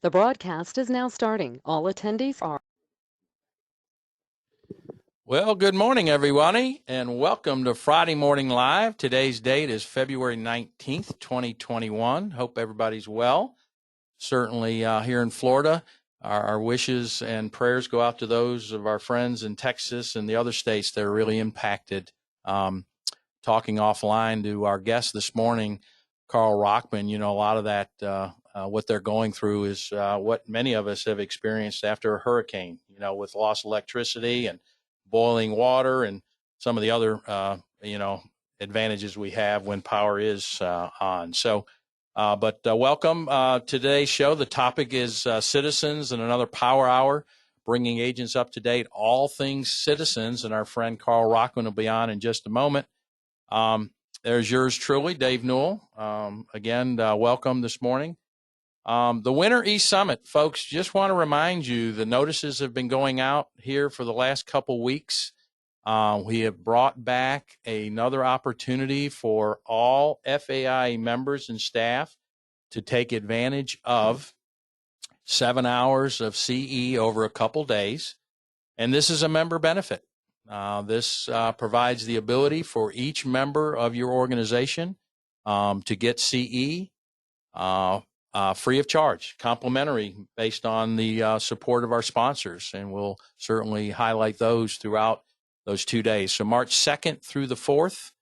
The broadcast is now starting. All attendees are. Well, good morning, everybody, and welcome to Friday Morning Live. Today's date is February 19th, 2021. Hope everybody's well. Certainly here in Florida, our wishes and prayers go out to those of our friends in Texas and the other states that are really impacted. Talking offline to our guest this morning, Carl Rockman, a lot of that, what they're going through is what many of us have experienced after a hurricane, with lost electricity and boiling water and some of the other, advantages we have when power is on. So, but welcome to today's show. The topic is citizens and another power hour, bringing agents up to date, all things citizens. And our friend Carl Rockman will be on in just a moment. There's yours truly, Dave Newell. Again, welcome this morning. The Winter East Summit, folks, just want to remind you the notices have been going out here for the last couple weeks. We have brought back another opportunity for all FAI members and staff to take advantage of 7 hours of CE over a couple days. And this is a member benefit. This provides the ability for each member of your organization to get CE free of charge, complimentary, based on the support of our sponsors. And we'll certainly highlight those throughout those 2 days. So March 2nd through the 4th,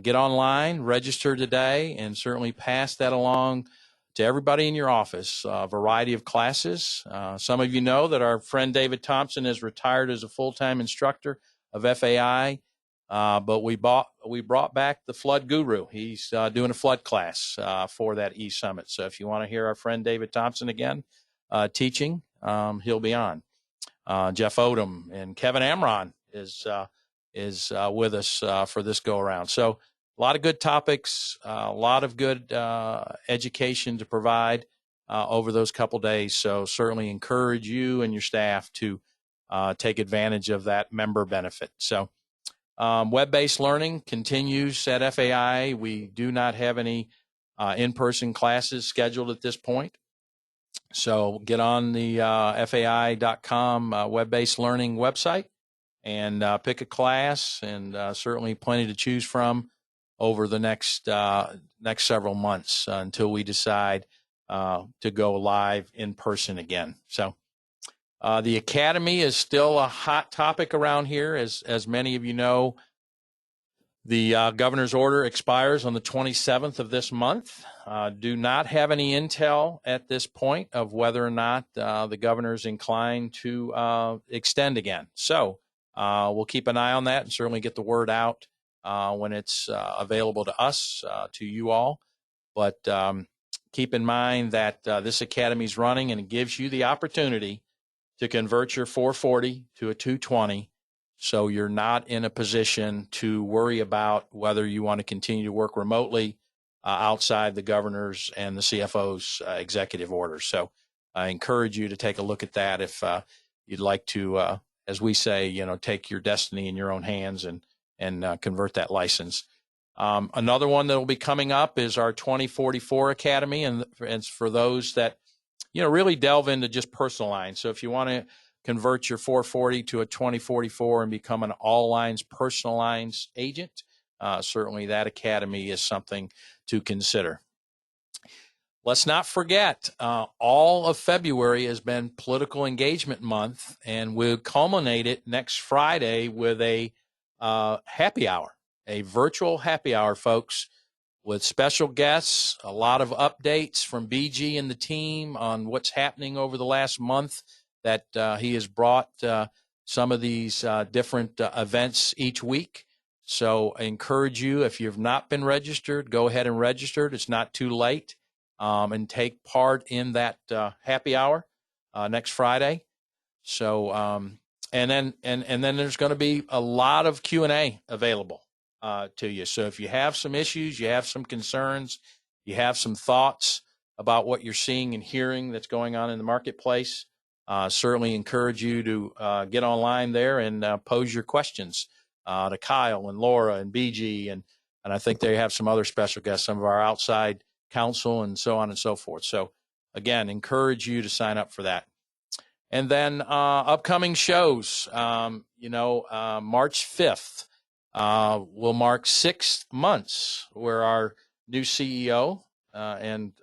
get online, register today, and certainly pass that along to everybody in your office. A variety of classes. Some of you know that our friend David Thompson has retired as a full-time instructor of FAI, but we brought back the flood guru. He's doing a flood class for that E-Summit. So if you want to hear our friend David Thompson again teaching, he'll be on. Jeff Odom and Kevin Amron is with us for this go-around. So a lot of good topics, a lot of good education to provide over those couple days. So certainly encourage you and your staff to take advantage of that member benefit. So web-based learning continues at FAI. We do not have any in-person classes scheduled at this point. So get on the FAI.com web-based learning website and pick a class, and certainly plenty to choose from over the next several months until we decide to go live in person again. So the Academy is still a hot topic around here. As many of you know, the governor's order expires on the 27th of this month. Do not have any intel at this point of whether or not the governor is inclined to extend again. So we'll keep an eye on that and certainly get the word out when it's available to us, to you all. But keep in mind that this Academy is running, and it gives you the opportunity to convert your 440 to a 220, so you're not in a position to worry about whether you want to continue to work remotely outside the governor's and the CFO's executive orders. So I encourage you to take a look at that if you'd like to, as we say, take your destiny in your own hands and convert that license. Another one that will be coming up is our 2044 Academy, and it's for those that really delve into just personal lines. So if you want to convert your 440 to a 2044 and become an all lines personal lines agent, certainly that Academy is something to consider. Let's not forget, all of February has been political engagement month, and we'll culminate it next Friday with a happy hour, a virtual happy hour, folks, with special guests, a lot of updates from BG and the team on what's happening over the last month, that he has brought some of these different events each week. So I encourage you, if you've not been registered, go ahead and register. It's not too late, and take part in that happy hour next Friday. So and then there's going to be a lot of Q&A available to you. So if you have some issues, you have some concerns, you have some thoughts about what you're seeing and hearing that's going on in the marketplace, certainly encourage you to get online there and pose your questions to Kyle and Laura and BG, and I think they have some other special guests, some of our outside counsel, and so on and so forth. So again, encourage you to sign up for that. And then upcoming shows, March 5th will mark 6 months where our new CEO and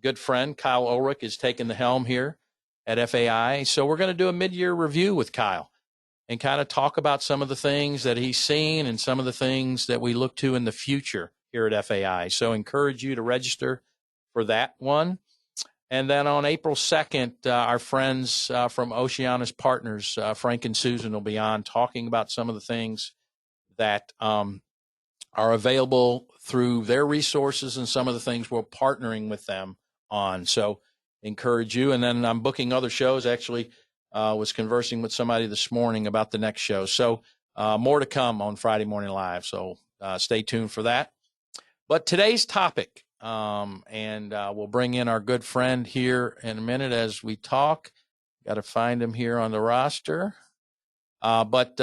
good friend Kyle Ulrich is taking the helm here at FAI. So we're going to do a mid-year review with Kyle and kind of talk about some of the things that he's seen and some of the things that we look to in the future here at FAI. So encourage you to register for that one. And then on April 2nd, our friends from Oceanus Partners, Frank and Susan, will be on talking about some of the things that are available through their resources and some of the things we're partnering with them on. So encourage you. And then I'm booking other shows. Actually, was conversing with somebody this morning about the next show. So more to come on Friday Morning Live. So stay tuned for that. But today's topic, and we'll bring in our good friend here in a minute as we talk. Got to find him here on the roster. But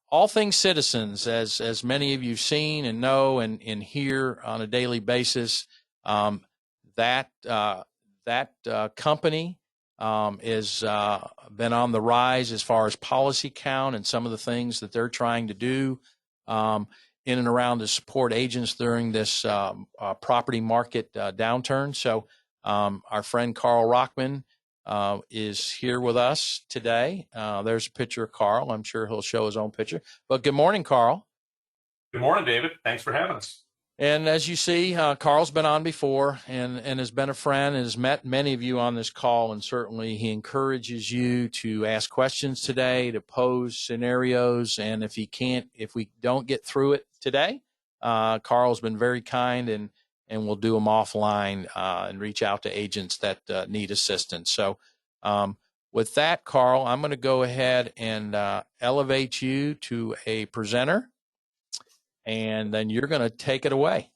all things citizens, as many of you've seen and know and hear on a daily basis, that company is been on the rise as far as policy count and some of the things that they're trying to do in and around to support agents during this property market downturn. So our friend Carl Rockman is here with us today. There's a picture of Carl. I'm sure he'll show his own picture. But good morning, Carl. Good morning, David. Thanks for having us. And as you see, Carl's been on before and has been a friend and has met many of you on this call. And certainly he encourages you to ask questions today, to pose scenarios. And if we don't get through it today, Carl's been very kind and we'll do them offline and reach out to agents that need assistance. So with that, Carl, I'm going to go ahead and elevate you to a presenter. And then you're going to take it away.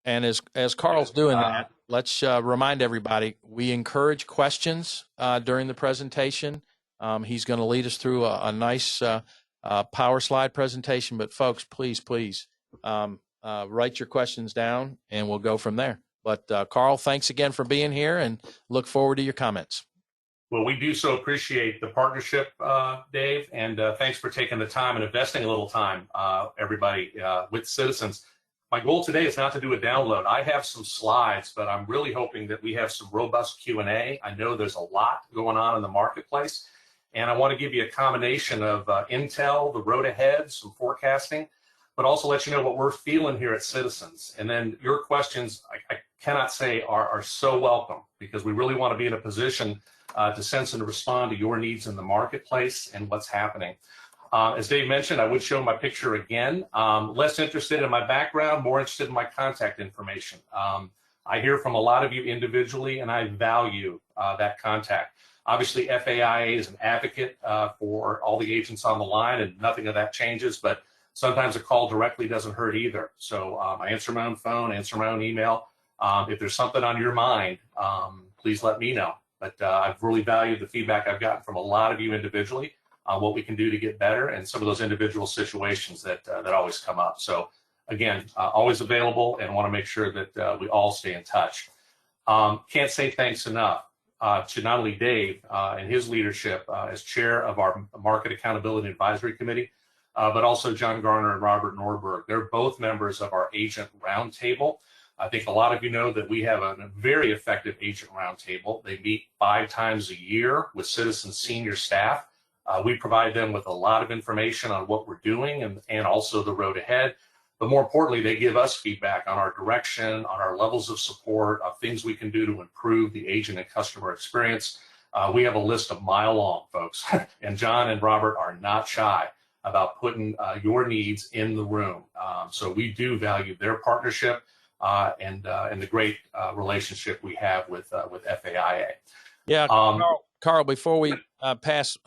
And as Carl's doing that, let's remind everybody, we encourage questions during the presentation. He's going to lead us through a nice power slide presentation. But folks, please write your questions down and we'll go from there. But Carl, thanks again for being here and look forward to your comments. Well, we do so appreciate the partnership, Dave, and thanks for taking the time and investing a little time, everybody, with citizens. My goal today is not to do a download. I have some slides, but I'm really hoping that we have some robust Q&A. I know there's a lot going on in the marketplace, and I want to give you a combination of intel, the road ahead, some forecasting, but also let you know what we're feeling here at Citizens. And then your questions, I cannot say are so welcome, because we really want to be in a position to sense and respond to your needs in the marketplace and what's happening. As Dave mentioned, I would show my picture again. Less interested in my background, more interested in my contact information. I hear from a lot of you individually, and I value that contact. Obviously, FAIA is an advocate for all the agents on the line, and nothing of that changes, but sometimes a call directly doesn't hurt either. So I answer my own phone, answer my own email. If there's something on your mind, please let me know. But I've really valued the feedback I've gotten from a lot of you individually on what we can do to get better and some of those individual situations that always come up. So again, always available and want to make sure that we all stay in touch. Can't say thanks enough to not only Dave and his leadership as chair of our Market Accountability Advisory Committee, but also John Garner and Robert Norberg. They're both members of our Agent Roundtable. I think a lot of you know that we have a very effective agent roundtable. They meet 5 times a year with Citizens senior staff. We provide them with a lot of information on what we're doing and also the road ahead. But more importantly, they give us feedback on our direction, on our levels of support, of things we can do to improve the agent and customer experience. We have a list a mile long, folks. And John and Robert are not shy about putting your needs in the room. So we do value their partnership. And the great relationship we have with FAIA. Yeah, Carl, before we pass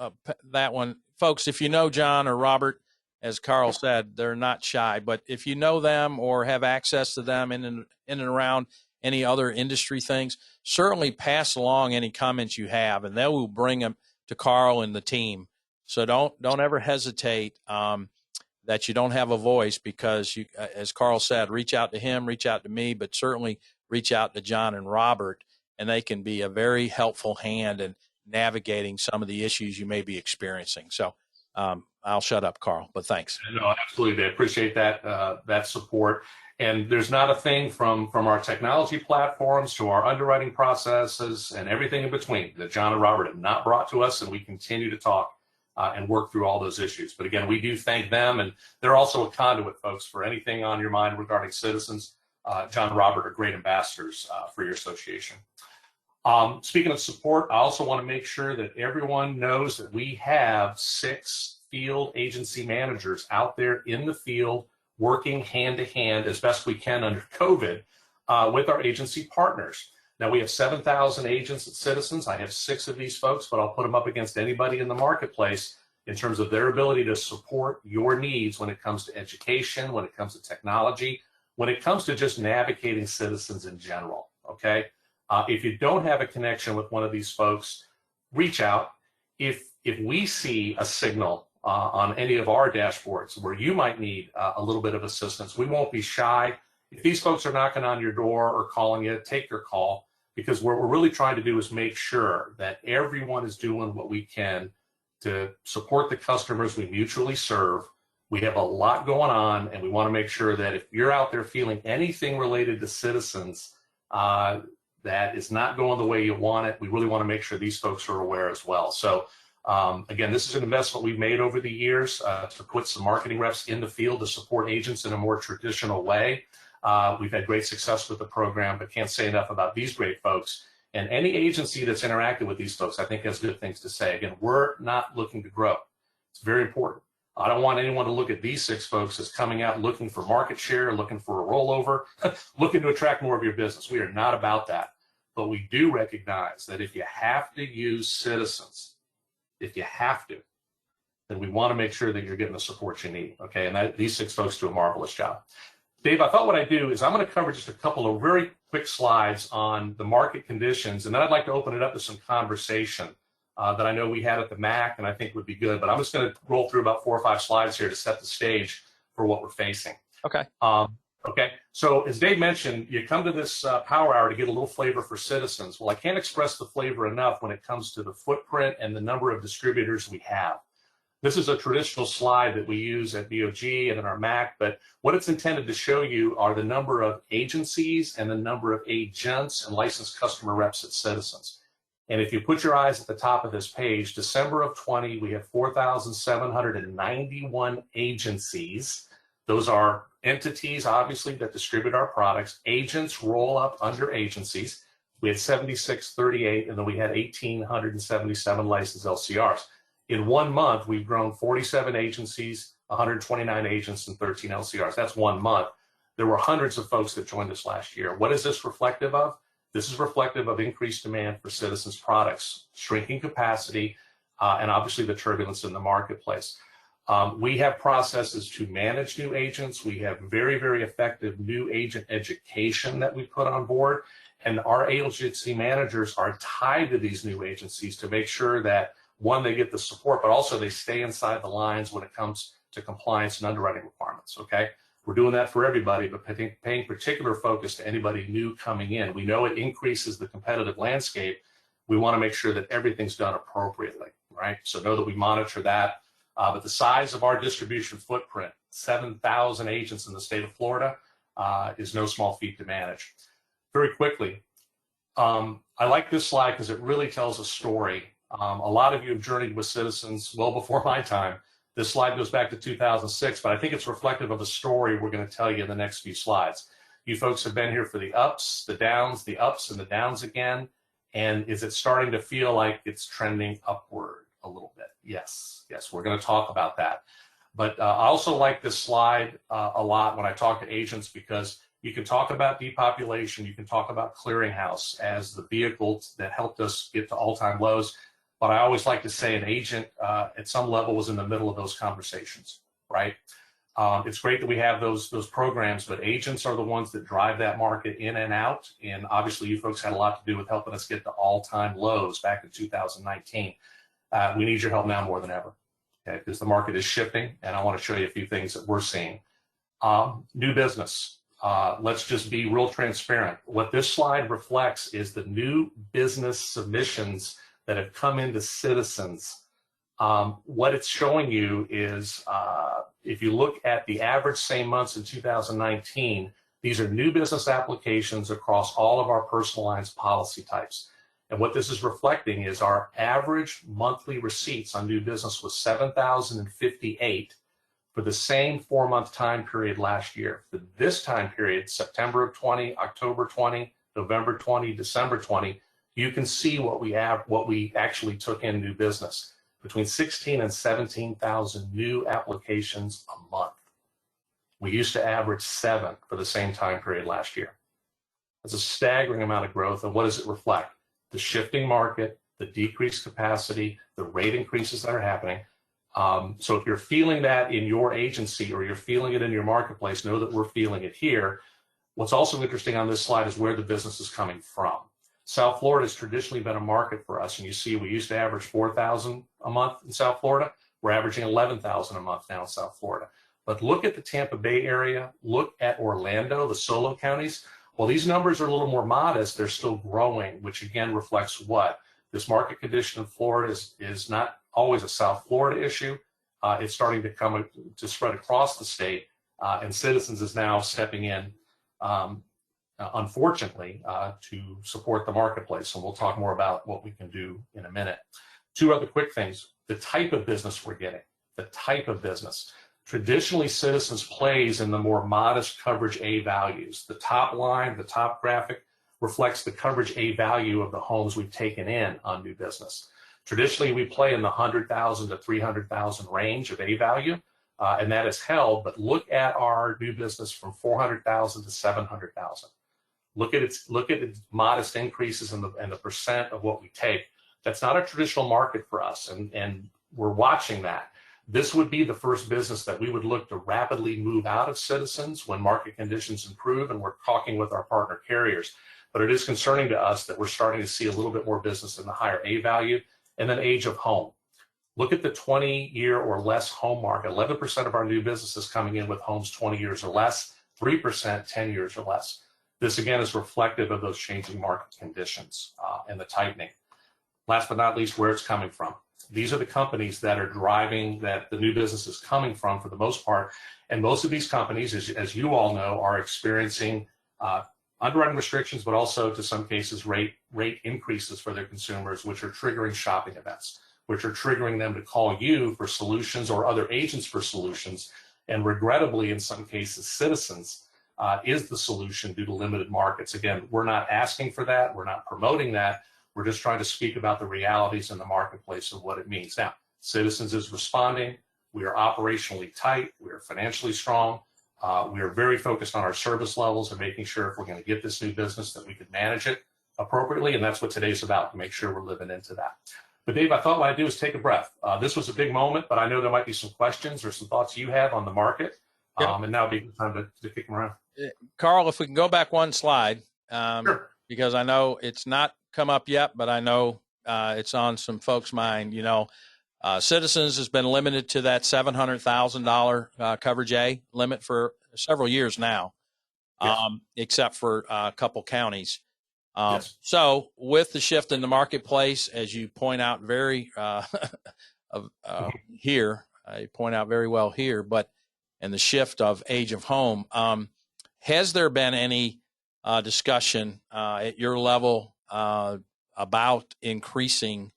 that one, folks, if you know John or Robert, as Carl said, they're not shy. But if you know them or have access to them in and around any other industry things, certainly pass along any comments you have, and they will bring them to Carl and the team. So don't ever hesitate that you don't have a voice, because you, as Carl said, reach out to him, reach out to me, but certainly reach out to John and Robert, and they can be a very helpful hand in navigating some of the issues you may be experiencing. So I'll shut up, Carl, but thanks. No, absolutely. I appreciate that that support. And there's not a thing from our technology platforms to our underwriting processes and everything in between that John and Robert have not brought to us, and we continue to talk and work through all those issues. But again, we do thank them, and they're also a conduit, folks, for anything on your mind regarding Citizens. John and Robert are great ambassadors for your association. Speaking of support, I also want to make sure that everyone knows that we have 6 field agency managers out there in the field working hand to hand as best we can under COVID with our agency partners. Now, we have 7,000 agents at Citizens. I have 6 of these folks, but I'll put them up against anybody in the marketplace in terms of their ability to support your needs when it comes to education, when it comes to technology, when it comes to just navigating Citizens in general, okay? If you don't have a connection with one of these folks, reach out. If we see a signal on any of our dashboards where you might need a little bit of assistance, we won't be shy. If these folks are knocking on your door or calling you, take your call, because what we're really trying to do is make sure that everyone is doing what we can to support the customers we mutually serve. We have a lot going on, and we want to make sure that if you're out there feeling anything related to Citizens that is not going the way you want it, we really want to make sure these folks are aware as well. So again, this is an investment we've made over the years to put some marketing reps in the field to support agents in a more traditional way. We've had great success with the program, but can't say enough about these great folks. And any agency that's interacted with these folks, I think, has good things to say. Again, we're not looking to grow. It's very important. I don't want anyone to look at these 6 folks as coming out looking for market share, looking for a rollover, looking to attract more of your business. We are not about that. But we do recognize that if you have to use Citizens, if you have to, then we want to make sure that you're getting the support you need, okay? And these 6 folks do a marvelous job. Dave, I thought what I'd do is I'm going to cover just a couple of very quick slides on the market conditions, and then I'd like to open it up to some conversation that I know we had at the MAC and I think would be good. But I'm just going to roll through about 4 or 5 slides here to set the stage for what we're facing. Okay. Okay, so as Dave mentioned, you come to this power hour to get a little flavor for Citizens. Well, I can't express the flavor enough when it comes to the footprint and the number of distributors we have. This is a traditional slide that we use at BOG and in our MAC, but what it's intended to show you are the number of agencies and the number of agents and licensed customer reps at Citizens. And if you put your eyes at the top of this page, December of 20, we have 4,791 agencies. Those are entities, obviously, that distribute our products. Agents roll up under agencies. We had 7638, and then we had 1,877 licensed LCRs. In 1 month, we've grown 47 agencies, 129 agents, and 13 LCRs. That's 1 month. There were hundreds of folks that joined us last year. What is this reflective of? This is reflective of increased demand for Citizens products, shrinking capacity, and obviously the turbulence in the marketplace. We have processes to manage new agents. We have very, very effective new agent education that we put on board. And our agency managers are tied to these new agencies to make sure that, one, they get the support, but also they stay inside the lines when it comes to compliance and underwriting requirements, okay? We're doing that for everybody, but paying particular focus to anybody new coming in. We know it increases the competitive landscape. We want to make sure that everything's done appropriately, right? So know that we monitor that. But the size of our distribution footprint, 7,000 agents in the state of Florida, is no small feat to manage. Very quickly, I like this slide because it really tells a story. A lot of you have journeyed with Citizens well before my time. This slide goes back to 2006, but I think it's reflective of a story we're going to tell you in the next few slides. You folks have been here for the ups, the downs, the ups and the downs again. And is it starting to feel like it's trending upward a little bit? Yes, we're going to talk about that. But I also like this slide a lot when I talk to agents, because you can talk about depopulation, you can talk about clearinghouse as the vehicle that helped us get to all-time lows. But I always like to say an agent at some level was in the middle of those conversations, right? It's great that we have those programs, but agents are the ones that drive that market in and out. And obviously you folks had a lot to do with helping us get to all-time lows back in 2019. We need your help now more than ever, okay? Because the market is shifting, and I want to show you a few things that we're seeing. New business. let's just be real transparent. What this slide reflects is the new business submissions that have come into Citizens. What it's showing you is, if you look at the average same months in 2019, these are new business applications across all of our personal lines policy types. And what this is reflecting is our average monthly receipts on new business was 7,058 for the same 4-month time period last year. For this time period, September of 20, October 20, November 20, December 20, you can see what we actually took in new business. Between 16 and 17,000 new applications a month. We used to average 7 for the same time period last year. That's a staggering amount of growth. And what does it reflect? The shifting market, the decreased capacity, the rate increases that are happening. So if you're feeling that in your agency or you're feeling it in your marketplace, know that we're feeling it here. What's also interesting on this slide is where the business is coming from. South Florida has traditionally been a market for us, and you see we used to average 4,000 a month in South Florida. We're averaging 11,000 a month now in South Florida. But look at the Tampa Bay area, look at Orlando, the solo counties. While these numbers are a little more modest, they're still growing, which again reflects what? This market condition in Florida is not always a South Florida issue. It's starting to spread across the state, and Citizens is now stepping in, unfortunately, to support the marketplace. And we'll talk more about what we can do in a minute. 2 other quick things. The type of business we're getting, the type of business. Traditionally, Citizens plays in the more modest coverage A values. The top line, the top graphic, reflects the coverage A value of the homes we've taken in on new business. Traditionally, we play in the 100,000 to 300,000 range of A value, and that is held. But look at our new business from 400,000 to 700,000. Look at its modest increases in the percent of what we take. That's not a traditional market for us, and we're watching that. This would be the first business that we would look to rapidly move out of Citizens when market conditions improve, and we're talking with our partner carriers. But it is concerning to us that we're starting to see a little bit more business in the higher A value, and then age of home. Look at the 20-year or less home market. 11% of our new business is coming in with homes 20 years or less, 3% 10 years or less. This again is reflective of those changing market conditions and the tightening. Last but not least, where it's coming from. These are the companies that are driving that the new business is coming from for the most part. And most of these companies, as you all know, are experiencing underwriting restrictions, but also to some cases rate increases for their consumers, which are triggering shopping events, which are triggering them to call you for solutions or other agents for solutions. And regrettably, in some cases, Citizens is the solution due to limited markets. Again, we're not asking for that. We're not promoting that. We're just trying to speak about the realities in the marketplace of what it means. Now, Citizens is responding. We are operationally tight. We are financially strong. We are very focused on our service levels and making sure if we're going to get this new business that we can manage it appropriately. And that's what today's about, to make sure we're living into that. But Dave, I thought what I'd do is take a breath. This was a big moment, but I know there might be some questions or some thoughts you have on the market. Yep. And now would be the time to kick them around. Carl, if we can go back one slide, Sure. Because I know it's not come up yet, but I know it's on some folks' mind. Citizens has been limited to that $700,000 coverage A limit for several years now, Yes. Except for a couple counties. Yes. So with the shift in the marketplace, as you point out here, you point out very well here, and the shift of age of home, has there been any discussion at your level about increasing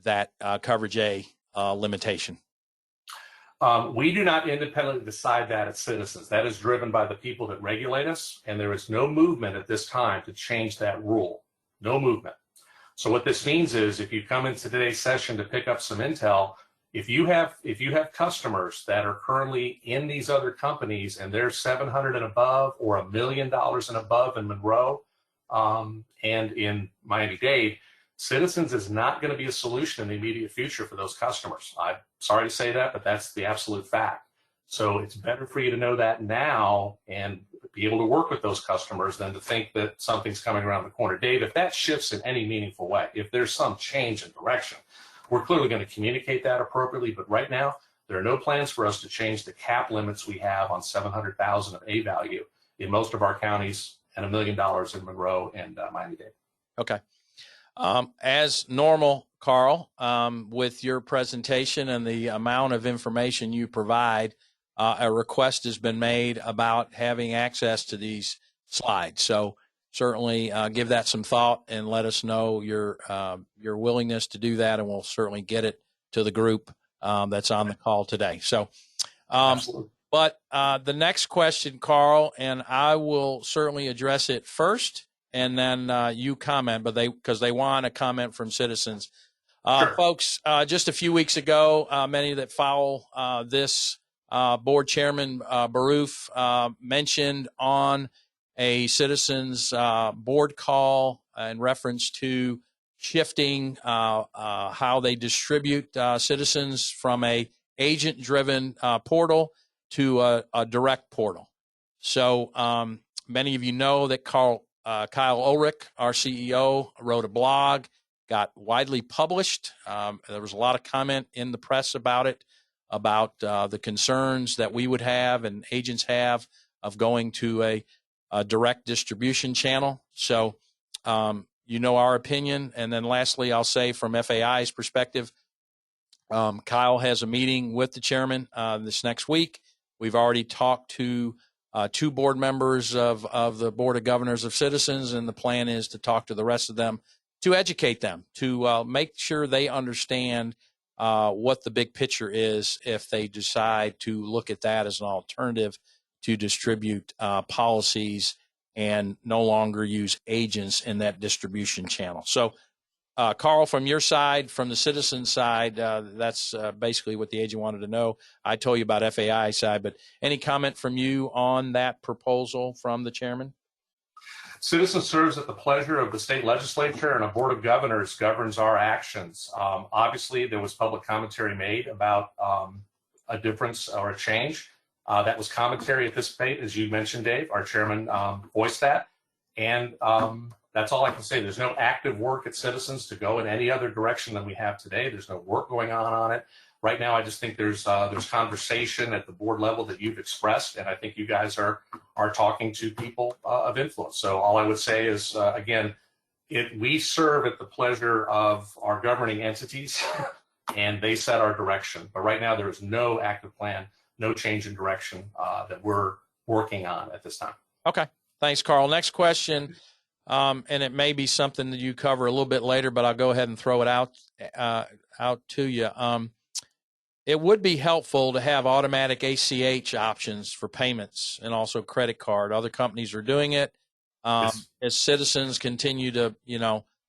that coverage A limitation? We do not independently decide that at Citizens. That is driven by the people that regulate us, and there is no movement at this time to change that rule. No movement. So what this means is, if you come into today's session to pick up some intel, if you have customers that are currently in these other companies and they're 700 and above or $1 million and above in Monroe and in Miami-Dade, Citizens is not going to be a solution in the immediate future for those customers. I'm sorry to say that, but that's the absolute fact. So it's better for you to know that now and be able to work with those customers than to think that something's coming around the corner. Dave, if that shifts in any meaningful way, if there's some change in direction, we're clearly going to communicate that appropriately. But right now, there are no plans for us to change the cap limits we have on 700,000 of A value. in most of our counties and $1 million in Monroe and Miami-Dade. Okay. As normal, Carl, with your presentation and the amount of information you provide, a request has been made about having access to these slides. So certainly give that some thought and let us know your willingness to do that, and we'll certainly get it to the group that's on the call today. So, but the next question, Carl, and I will certainly address it first, and then you comment, but because they want a comment from citizens. Sure. Folks, just a few weeks ago, many that follow this board chairman, Baroof, mentioned on a citizens board call in reference to shifting how they distribute citizens from a agent-driven portal to a direct portal. So many of you know that Kyle Ulrich, our CEO, wrote a blog, got widely published. There was a lot of comment in the press about it, about the concerns that we would have and agents have of going to a direct distribution channel. So you know our opinion. And then lastly, I'll say from FAI's perspective, Kyle has a meeting with the chairman this next week. We've already talked to 2 board members of the Board of Governors of Citizens, and the plan is to talk to the rest of them to educate them, to make sure they understand what the big picture is if they decide to look at that as an alternative to distribute policies and no longer use agents in that distribution channel. So, Carl, from your side, from the citizen side, that's basically what the agent wanted to know. I told you about FAI side, but any comment from you on that proposal from the chairman? Citizen serves at the pleasure of the state legislature, and a board of governors governs our actions. Obviously, there was public commentary made about a difference or a change. That was commentary at this debate, as you mentioned, Dave. Our chairman voiced that, and that's all I can say. There's no active work at Citizens to go in any other direction than we have today. There's no work going on it. Right now, I just think there's conversation at the board level that you've expressed, and I think you guys are talking to people of influence. So all I would say is, again, we serve at the pleasure of our governing entities, and they set our direction. But right now, there is no active plan, no change in direction that we're working on at this time. Okay. Thanks, Carl. Next question, and it may be something that you cover a little bit later, but I'll go ahead and throw it out to you. It would be helpful to have automatic ACH options for payments and also credit card. Other companies are doing it. Yes. As citizens continue to,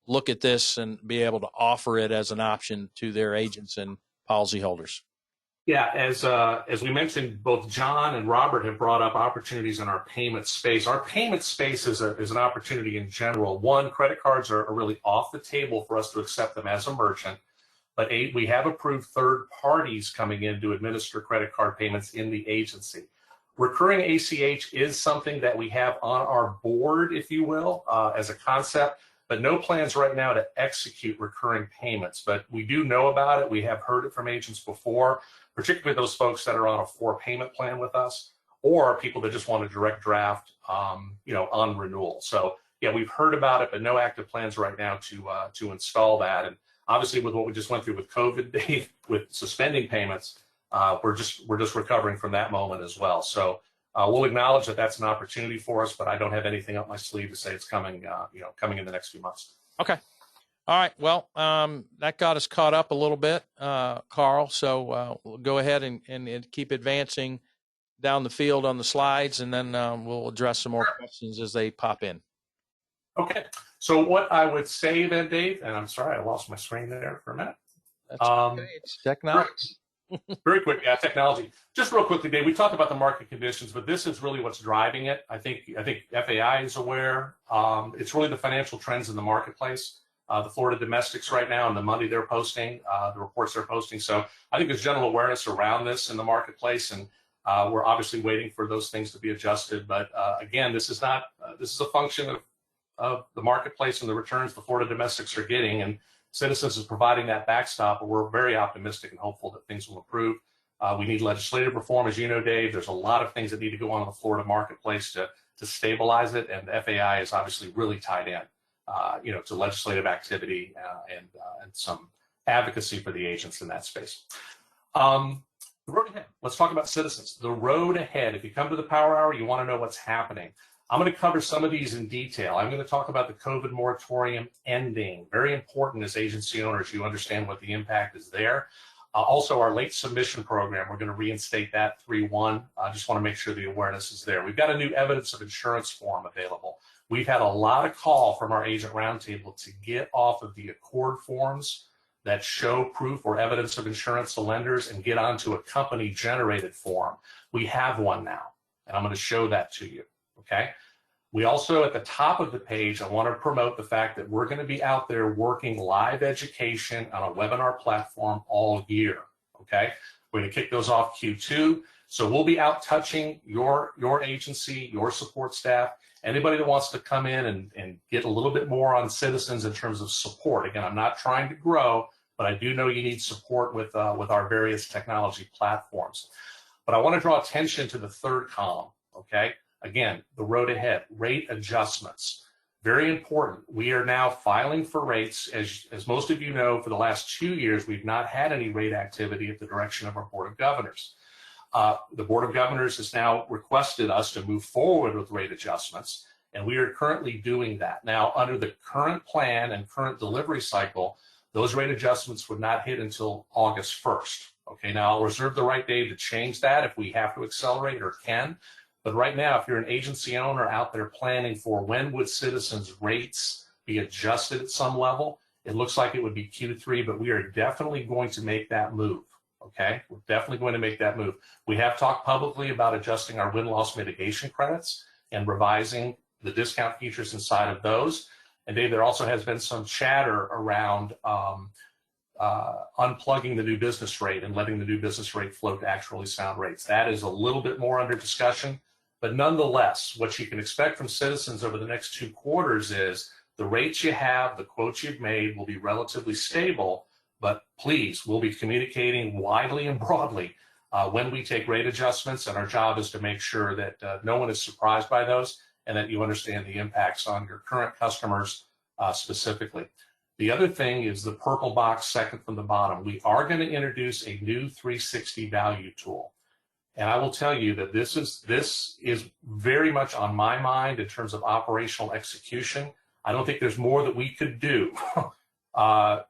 look at this and be able to offer it as an option to their agents and policyholders. Yeah, as we mentioned, both John and Robert have brought up opportunities in our payment space. Our payment space is an opportunity in general. One, credit cards are really off the table for us to accept them as a merchant. But we have approved third parties coming in to administer credit card payments in the agency. Recurring ACH is something that we have on our board, if you will, as a concept, but no plans right now to execute recurring payments. But we do know about it. We have heard it from agents before, particularly those folks that are on a 4-payment plan with us, or people that just want a direct draft, on renewal. So yeah, we've heard about it, but no active plans right now to install that. And obviously, with what we just went through with COVID, Dave, with suspending payments, we're just recovering from that moment as well. So we'll acknowledge that that's an opportunity for us, but I don't have anything up my sleeve to say it's coming, coming in the next few months. Okay. All right. Well, that got us caught up a little bit, Carl. So we'll go ahead and keep advancing down the field on the slides, and then we'll address some more questions as they pop in. Okay. So what I would say then, Dave, and I'm sorry, I lost my screen there for a minute. That's okay. It's technology. Very quick, yeah, technology. Just real quickly, Dave, we talked about the market conditions, but this is really what's driving it. I think FAI is aware. It's really the financial trends in the marketplace, the Florida domestics right now and the money they're posting, the reports they're posting. So I think there's general awareness around this in the marketplace, and we're obviously waiting for those things to be adjusted. But again, this is not, this is a function of the marketplace and the returns the Florida domestics are getting, and Citizens is providing that backstop, but we're very optimistic and hopeful that things will improve. We need legislative reform, as you know, Dave. There's a lot of things that need to go on in the Florida marketplace to to stabilize it, and the FAI is obviously really tied in, to legislative activity and some advocacy for the agents in that space. The road ahead. Let's talk about citizens. The road ahead. If you come to the Power Hour, you want to know what's happening. I'm going to cover some of these in detail. I'm going to talk about the COVID moratorium ending. Very important as agency owners, you understand what the impact is there. Also, our late submission program, we're going to reinstate that 3/1. I just want to make sure the awareness is there. We've got a new evidence of insurance form available. We've had a lot of call from our agent roundtable to get off of the Accord forms that show proof or evidence of insurance to lenders and get onto a company-generated form. We have one now, and I'm going to show that to you, okay? We also, at the top of the page, I want to promote the fact that we're going to be out there working live education on a webinar platform all year, okay? We're going to kick those off Q2. So we'll be out touching your agency, your support staff, anybody that wants to come in and get a little bit more on citizens in terms of support. Again, I'm not trying to grow, but I do know you need support with our various technology platforms. But I want to draw attention to the third column, okay? Again, the road ahead, rate adjustments. Very important. We are now filing for rates. As most of you know, for the last 2 years, we've not had any rate activity at the direction of our Board of Governors. The Board of Governors has now requested us to move forward with rate adjustments, and we are currently doing that. Now, under the current plan and current delivery cycle, those rate adjustments would not hit until August 1st. Okay, now I'll reserve the right day to change that if we have to accelerate or can. But right now, if you're an agency owner out there planning for when would citizens' rates be adjusted at some level, it looks like it would be Q3, but we are definitely going to make that move. Okay, we're definitely going to make that move. We have talked publicly about adjusting our win-loss mitigation credits and revising the discount features inside of those. And Dave, there also has been some chatter around unplugging the new business rate and letting the new business rate float to actually sound rates. That is a little bit more under discussion, but nonetheless, what you can expect from citizens over the next 2 quarters is the rates you have, the quotes you've made will be relatively stable, but please, we'll be communicating widely and broadly when we take rate adjustments, and our job is to make sure that no one is surprised by those and that you understand the impacts on your current customers specifically. The other thing is the purple box second from the bottom. We are going to introduce a new 360 value tool. And I will tell you that this is very much on my mind in terms of operational execution. I don't think there's more that we could do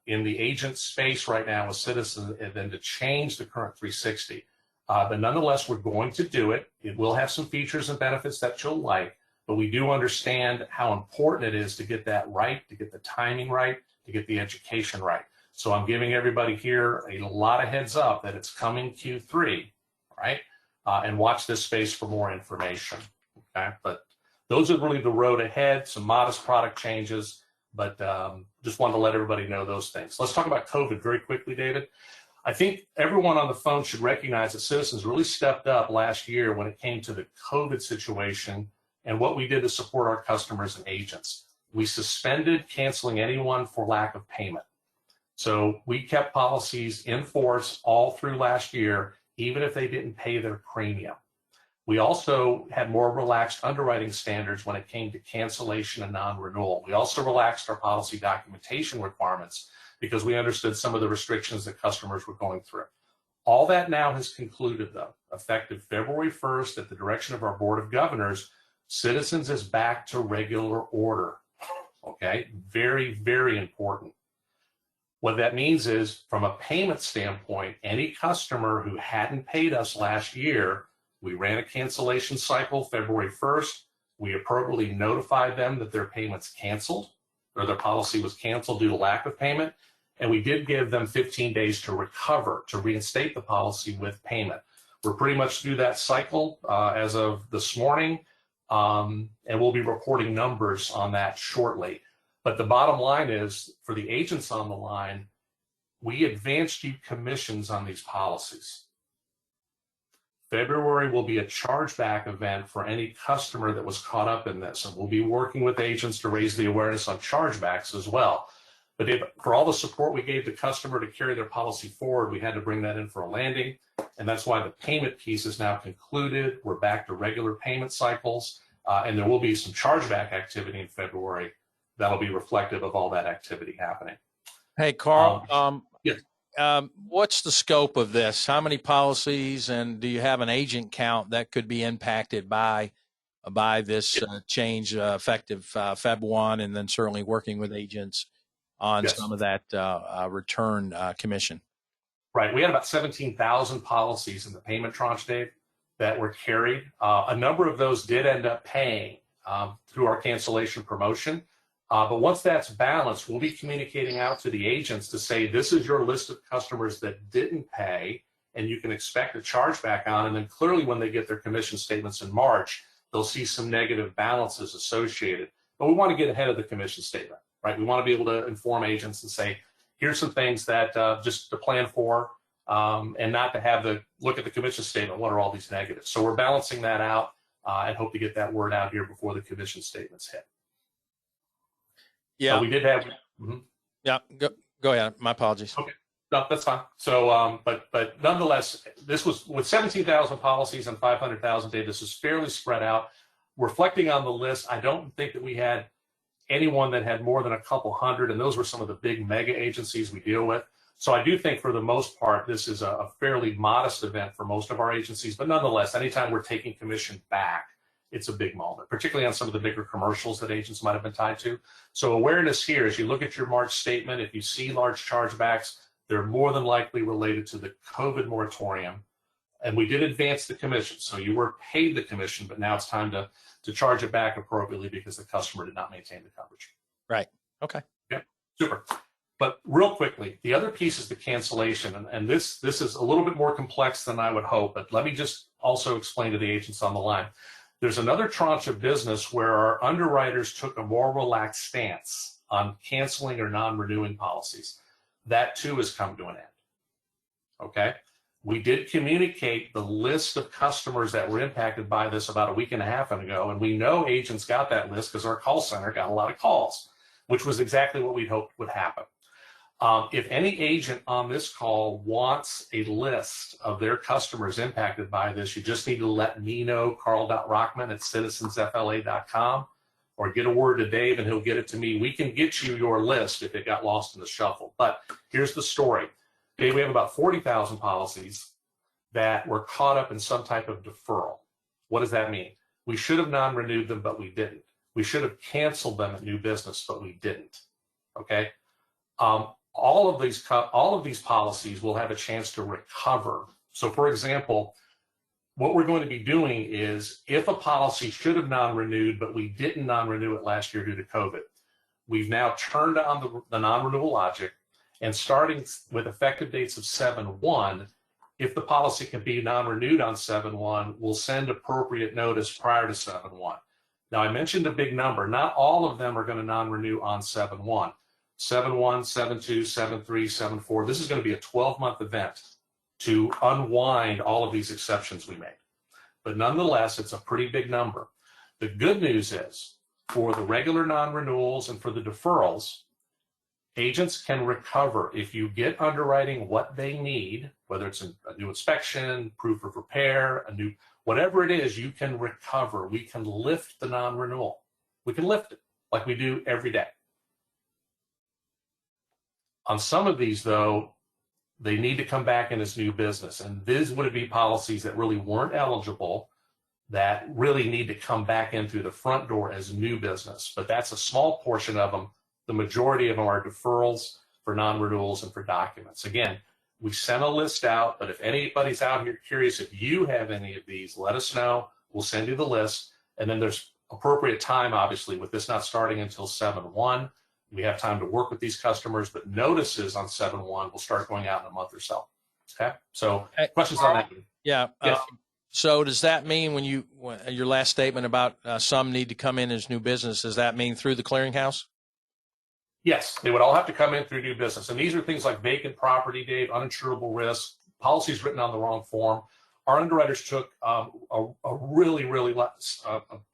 in the agent space right now with citizens than to change the current 360. But nonetheless, we're going to do it. It will have some features and benefits that you'll like, but we do understand how important it is to get that right, to get the timing right, to get the education right. So I'm giving everybody here a lot of heads up that it's coming Q3, right? And watch this space for more information, okay? But those are really the road ahead, some modest product changes, but just wanted to let everybody know those things. Let's talk about COVID very quickly, David. I think everyone on the phone should recognize that citizens really stepped up last year when it came to the COVID situation and what we did to support our customers and agents. We suspended canceling anyone for lack of payment. So we kept policies in force all through last year, even if they didn't pay their premium. We also had more relaxed underwriting standards when it came to cancellation and non-renewal. We also relaxed our policy documentation requirements because we understood some of the restrictions that customers were going through. All that now has concluded, though. Effective February 1st, at the direction of our Board of Governors, Citizens is back to regular order, okay? Very, very important. What that means is, from a payment standpoint, any customer who hadn't paid us last year, we ran a cancellation cycle February 1st. We appropriately notified them that their payment's canceled, or their policy was canceled due to lack of payment, and we did give them 15 days to recover, to reinstate the policy with payment. We're pretty much through that cycle as of this morning, and we'll be reporting numbers on that shortly. But the bottom line is, for the agents on the line, we advanced you commissions on these policies. February will be a chargeback event for any customer that was caught up in this, and we'll be working with agents to raise the awareness on chargebacks as well. But for all the support we gave the customer to carry their policy forward, we had to bring that in for a landing, and that's why the payment piece is now concluded. We're back to regular payment cycles. and there will be some chargeback activity in February that'll be reflective of all that activity happening. Hey, Carl, yes. What's the scope of this? How many policies, and do you have an agent count that could be impacted by this change effective Feb 1, and then certainly working with agents on some of that return commission? Right. We had about 17,000 policies in the payment tranche, Dave, that were carried. A number of those did end up paying through our cancellation promotion. But once that's balanced, we'll be communicating out to the agents to say, this is your list of customers that didn't pay, and you can expect a chargeback on. And then clearly when they get their commission statements in March, they'll see some negative balances associated. But we want to get ahead of the commission statement, right? We want to be able to inform agents and say, here's some things that just to plan for, and not to have the look at the commission statement, what are all these negatives? So we're balancing that out and hope to get that word out here before the commission statements hit. Yeah, so we did have. Yeah, go ahead. My apologies. Okay, no, that's fine. So, but nonetheless, this was with 17,000 policies and 500,000 data. This is fairly spread out. Reflecting on the list, I don't think that we had anyone that had more than a couple hundred, and those were some of the big mega agencies we deal with. So I do think for the most part, this is a fairly modest event for most of our agencies, but nonetheless, anytime we're taking commission back, it's a big moment, particularly on some of the bigger commercials that agents might have been tied to. So awareness here, as you look at your March statement, if you see large chargebacks, they're more than likely related to the COVID moratorium. And we did advance the commission. So you were paid the commission, but now it's time to charge it back appropriately because the customer did not maintain the coverage. Right. Okay. Yeah. Super. But real quickly, the other piece is the cancellation. And this is a little bit more complex than I would hope, but let me just also explain to the agents on the line. There's another tranche of business where our underwriters took a more relaxed stance on canceling or non-renewing policies. That too has come to an end. Okay. We did communicate the list of customers that were impacted by this about a week and a half ago, and we know agents got that list because our call center got a lot of calls, which was exactly what we hoped would happen. If any agent on this call wants a list of their customers impacted by this, you just need to let me know, carl.rockman@citizensfla.com, or get a word to Dave and he'll get it to me. We can get you your list if it got lost in the shuffle. But here's the story. Dave, we have about 40,000 policies that were caught up in some type of deferral. What does that mean? We should have non-renewed them, but we didn't. We should have canceled them at new business, but we didn't. Okay. All of these policies will have a chance to recover. So for example, what we're going to be doing is if a policy should have non-renewed, but we didn't non-renew it last year due to COVID, we've now turned on the non-renewal logic, and starting with effective dates of 7/1, if the policy can be non-renewed on 7/1, we'll send appropriate notice prior to 7/1. Now I mentioned a big number. Not all of them are going to non-renew on 7/1. 7/1, 7/2, 7/3, 7/4. This is going to be a 12-month event to unwind all of these exceptions we made. But nonetheless, it's a pretty big number. The good news is for the regular non-renewals and for the deferrals, agents can recover if you get underwriting what they need, whether it's a new inspection, proof of repair, whatever it is, you can recover. We can lift the non-renewal. We can lift it like we do every day. On some of these, though, they need to come back in as new business. And these would be policies that really weren't eligible, that really need to come back in through the front door as new business. But that's a small portion of them. The majority of them are deferrals for non-renewals and for documents. Again, we sent a list out, but if anybody's out here curious if you have any of these, let us know. We'll send you the list. And then there's appropriate time, obviously, with this not starting until 7/1. We have time to work with these customers, but notices on 7/1 will start going out in a month or so. Okay. So questions on that? Yeah. Yes. So does that mean when your last statement about some need to come in as new business, does that mean through the clearinghouse? Yes, they would all have to come in through new business. And these are things like vacant property, Dave, uninsurable risk, policies written on the wrong form. Our underwriters took a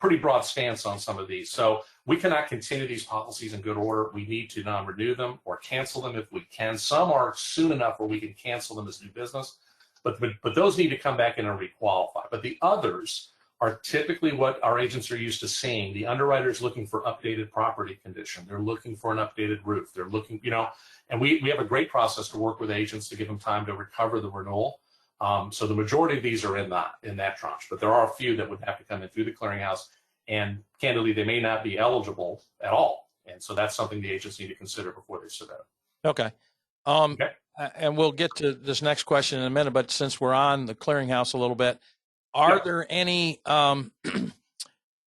pretty broad stance on some of these. So we cannot continue these policies in good order. We need to non-renew them or cancel them if we can. Some are soon enough where we can cancel them as new business, but those need to come back in and requalify. But the others are typically what our agents are used to seeing. The underwriter's looking for updated property condition. They're looking for an updated roof. They're looking, and we have a great process to work with agents to give them time to recover the renewal. So the majority of these are in that tranche, but there are a few that would have to come in through the clearinghouse, and candidly, they may not be eligible at all. And so that's something the agents need to consider before they submit it. Okay. Okay. And we'll get to this next question in a minute, but since we're on the clearinghouse a little bit, are there any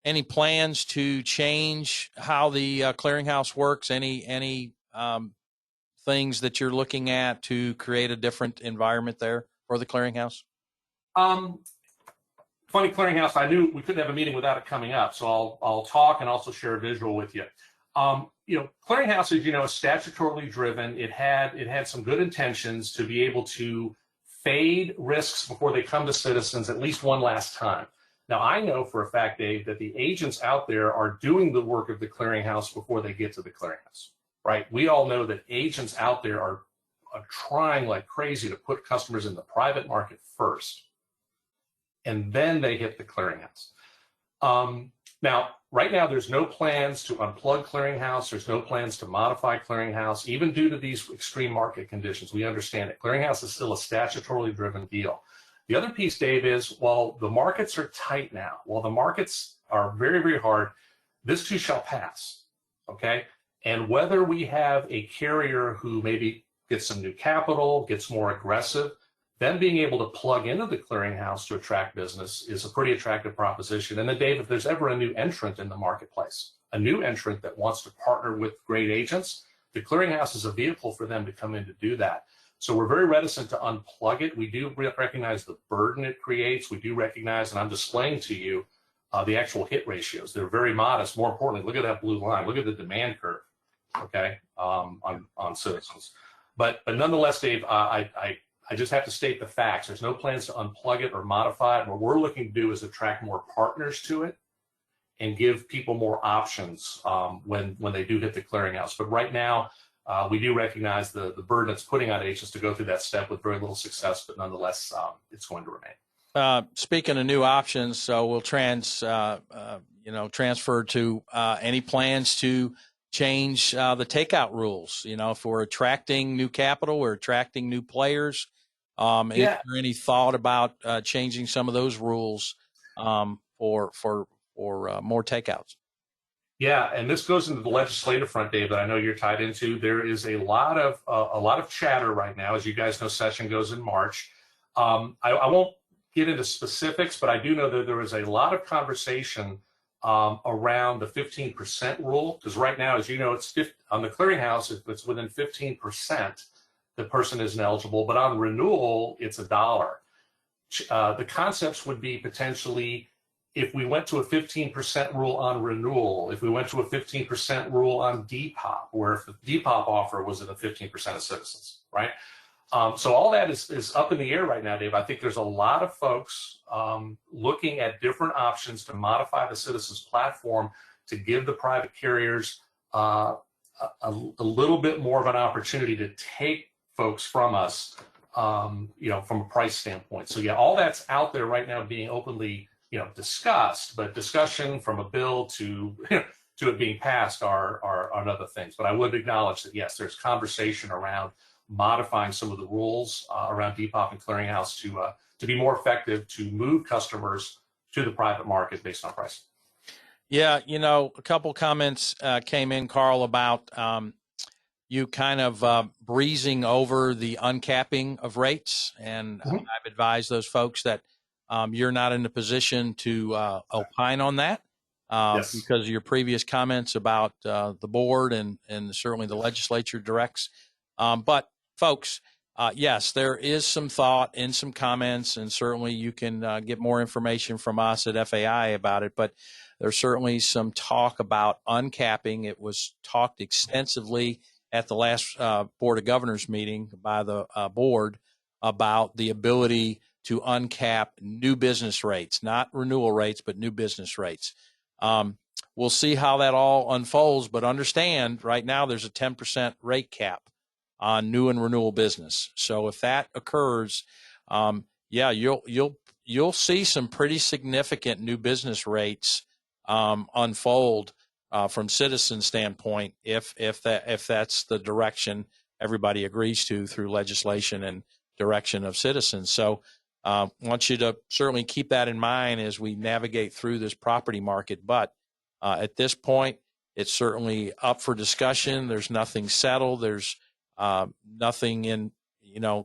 any plans to change how the clearinghouse works? Any things that you're looking at to create a different environment there for the clearinghouse? Funny clearinghouse. I knew we couldn't have a meeting without it coming up, so I'll talk and also share a visual with you. Clearinghouse, as you know, is statutorily driven. It had some good intentions to be able to fade risks before they come to citizens at least one last time. Now, I know for a fact, Dave, that the agents out there are doing the work of the clearinghouse before they get to the clearinghouse, right? We all know that agents out there are trying like crazy to put customers in the private market first, and then they hit the clearinghouse. Now, right now, there's no plans to unplug clearinghouse. There's no plans to modify clearinghouse, even due to these extreme market conditions. We understand it. Clearinghouse is still a statutorily driven deal. The other piece, Dave, is while the markets are tight now, while the markets are very, very hard, this too shall pass, okay? And whether we have a carrier who maybe gets some new capital, gets more aggressive, them being able to plug into the clearinghouse to attract business is a pretty attractive proposition. And then, Dave, if there's ever a new entrant in the marketplace, a new entrant that wants to partner with great agents, the clearinghouse is a vehicle for them to come in to do that. So we're very reticent to unplug it. We do recognize the burden it creates. We do recognize, and I'm displaying to you the actual hit ratios. They're very modest. More importantly, look at that blue line. Look at the demand curve, okay, on Citizens. But nonetheless, Dave, I just have to state the facts. There's no plans to unplug it or modify it. What we're looking to do is attract more partners to it and give people more options when they do hit the clearinghouse. But right now, we do recognize the burden it's putting on agents to go through that step with very little success, but nonetheless, it's going to remain. Speaking of new options, so we'll transfer to any plans to change the takeout rules. If we're attracting new capital, we're attracting new players. Is there any thought about changing some of those rules for more takeouts? Yeah, and this goes into the legislative front, Dave, that I know you're tied into. There is a lot of chatter right now. As you guys know, session goes in March. I won't get into specifics, but I do know that there is a lot of conversation around the 15% rule, because right now, as you know, it's on the clearinghouse, if it's within 15%, the person isn't eligible, but on renewal, it's $1. The concepts would be potentially, if we went to a 15% rule on renewal, if we went to a 15% rule on Depop, where if the Depop offer was at a 15% of Citizens, right? So all that is up in the air right now, Dave. I think there's a lot of folks looking at different options to modify the Citizens platform to give the private carriers a little bit more of an opportunity to take folks from us, from a price standpoint. So yeah, all that's out there right now being openly, discussed, but discussion from a bill to to it being passed are other things. But I would acknowledge that yes, there's conversation around modifying some of the rules around Depop and clearinghouse to be more effective to move customers to the private market based on price. Yeah, a couple comments came in, Carl, about you kind of breezing over the uncapping of rates, and I've advised those folks that you're not in a position to opine on that because of your previous comments about the board and certainly the legislature directs. But folks, yes, there is some thought and some comments, and certainly you can get more information from us at FAI about it, but there's certainly some talk about uncapping. It was talked extensively at the last Board of Governors meeting by the board about the ability to uncap new business rates, not renewal rates, but new business rates. We'll see how that all unfolds, but understand right now there's a 10% rate cap on new and renewal business. So if that occurs, you'll you'll see some pretty significant new business rates unfold from Citizens' standpoint if that's the direction everybody agrees to through legislation and direction of Citizens. So want you to certainly keep that in mind as we navigate through this property market. But at this point, it's certainly up for discussion. There's nothing settled. There's nothing in,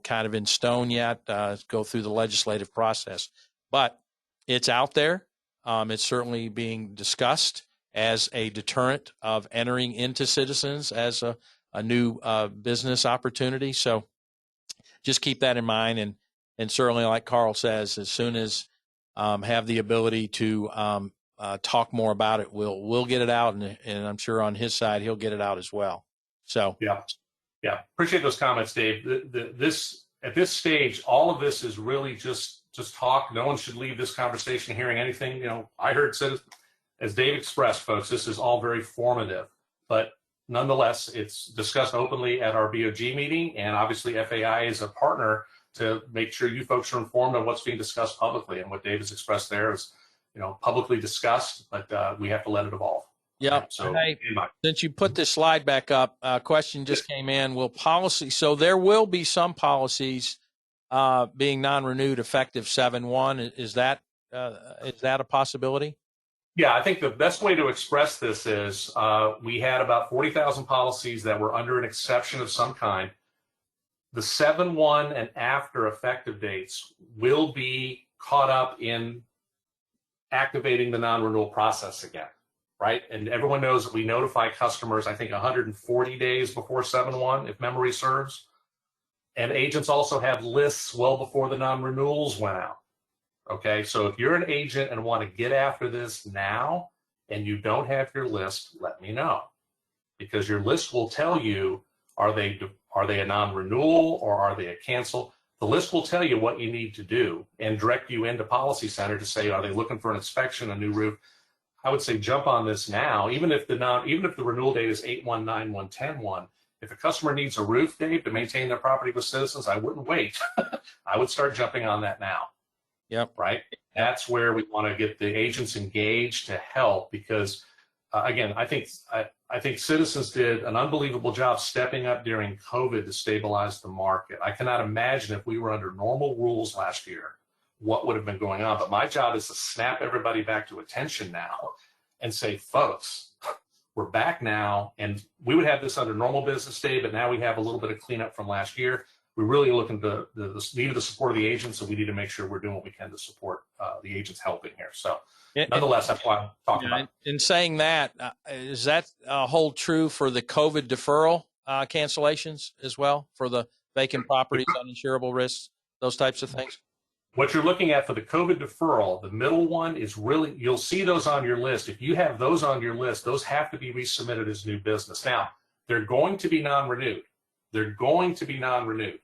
kind of in stone yet. Go through the legislative process, but it's out there. It's certainly being discussed as a deterrent of entering into Citizens as a new business opportunity. So just keep that in mind. And certainly, like Carl says, as soon as have the ability to talk more about it, we'll get it out, and I'm sure on his side he'll get it out as well. So yeah, appreciate those comments, Dave. This at this stage, all of this is really just talk. No one should leave this conversation hearing anything. I heard as Dave expressed, folks, this is all very formative, but nonetheless, it's discussed openly at our BOG meeting, and obviously FAI is a partner to make sure you folks are informed of what's being discussed publicly. And what Dave has expressed there is, publicly discussed, but we have to let it evolve. Yeah. So since you put this slide back up, a question just came in. So there will be some policies being non-renewed effective 7/1. Is that a possibility? Yeah, I think the best way to express this is we had about 40,000 policies that were under an exception of some kind. The 7/1 and after effective dates will be caught up in activating the non-renewal process again, right? And everyone knows that we notify customers, I think, 140 days before 7/1, if memory serves. And agents also have lists well before the non-renewals went out. Okay, so if you're an agent and want to get after this now and you don't have your list, let me know, because your list will tell you, are they a non-renewal or are they a cancel? The list will tell you what you need to do and direct you into Policy Center to say, are they looking for an inspection, a new roof? I would say jump on this now, even if the renewal date is 8/1, 9/1, 10/1. If a customer needs a roof, Dave, to maintain their property with Citizens, I wouldn't wait. I would start jumping on that now. Yep. Right. That's where we want to get the agents engaged to help, because again, I think Citizens did an unbelievable job stepping up during COVID to stabilize the market. I cannot imagine if we were under normal rules last year, what would have been going on. But my job is to snap everybody back to attention now and say, folks, we're back now. And we would have this under normal business day, but now we have a little bit of cleanup from last year. We're really looking to need the support of the agents, so we need to make sure we're doing what we can to support the agents helping here. So nonetheless, that's why I'm talking about it. In saying that, is that hold true for the COVID deferral cancellations as well, for the vacant properties, uninsurable risks, those types of things? What you're looking at for the COVID deferral, the middle one is really, you'll see those on your list. If you have those on your list, those have to be resubmitted as new business. Now, they're going to be non-renewed. They're going to be non-renewed.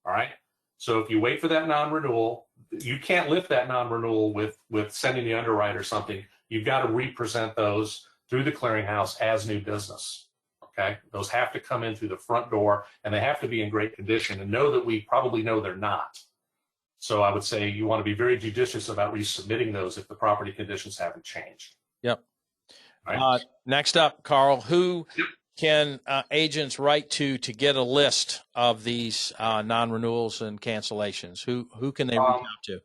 All right. So if you wait for that non-renewal, you can't lift that non-renewal with sending the underwriter something. You've got to represent those through the clearinghouse as new business. Okay. Those have to come in through the front door, and they have to be in great condition, and know that we probably know they're not. So I would say you want to be very judicious about resubmitting those if the property conditions haven't changed. Yep. Right. Next up, Carl, who can agents write to get a list of these non-renewals and cancellations? Who can they reach out to?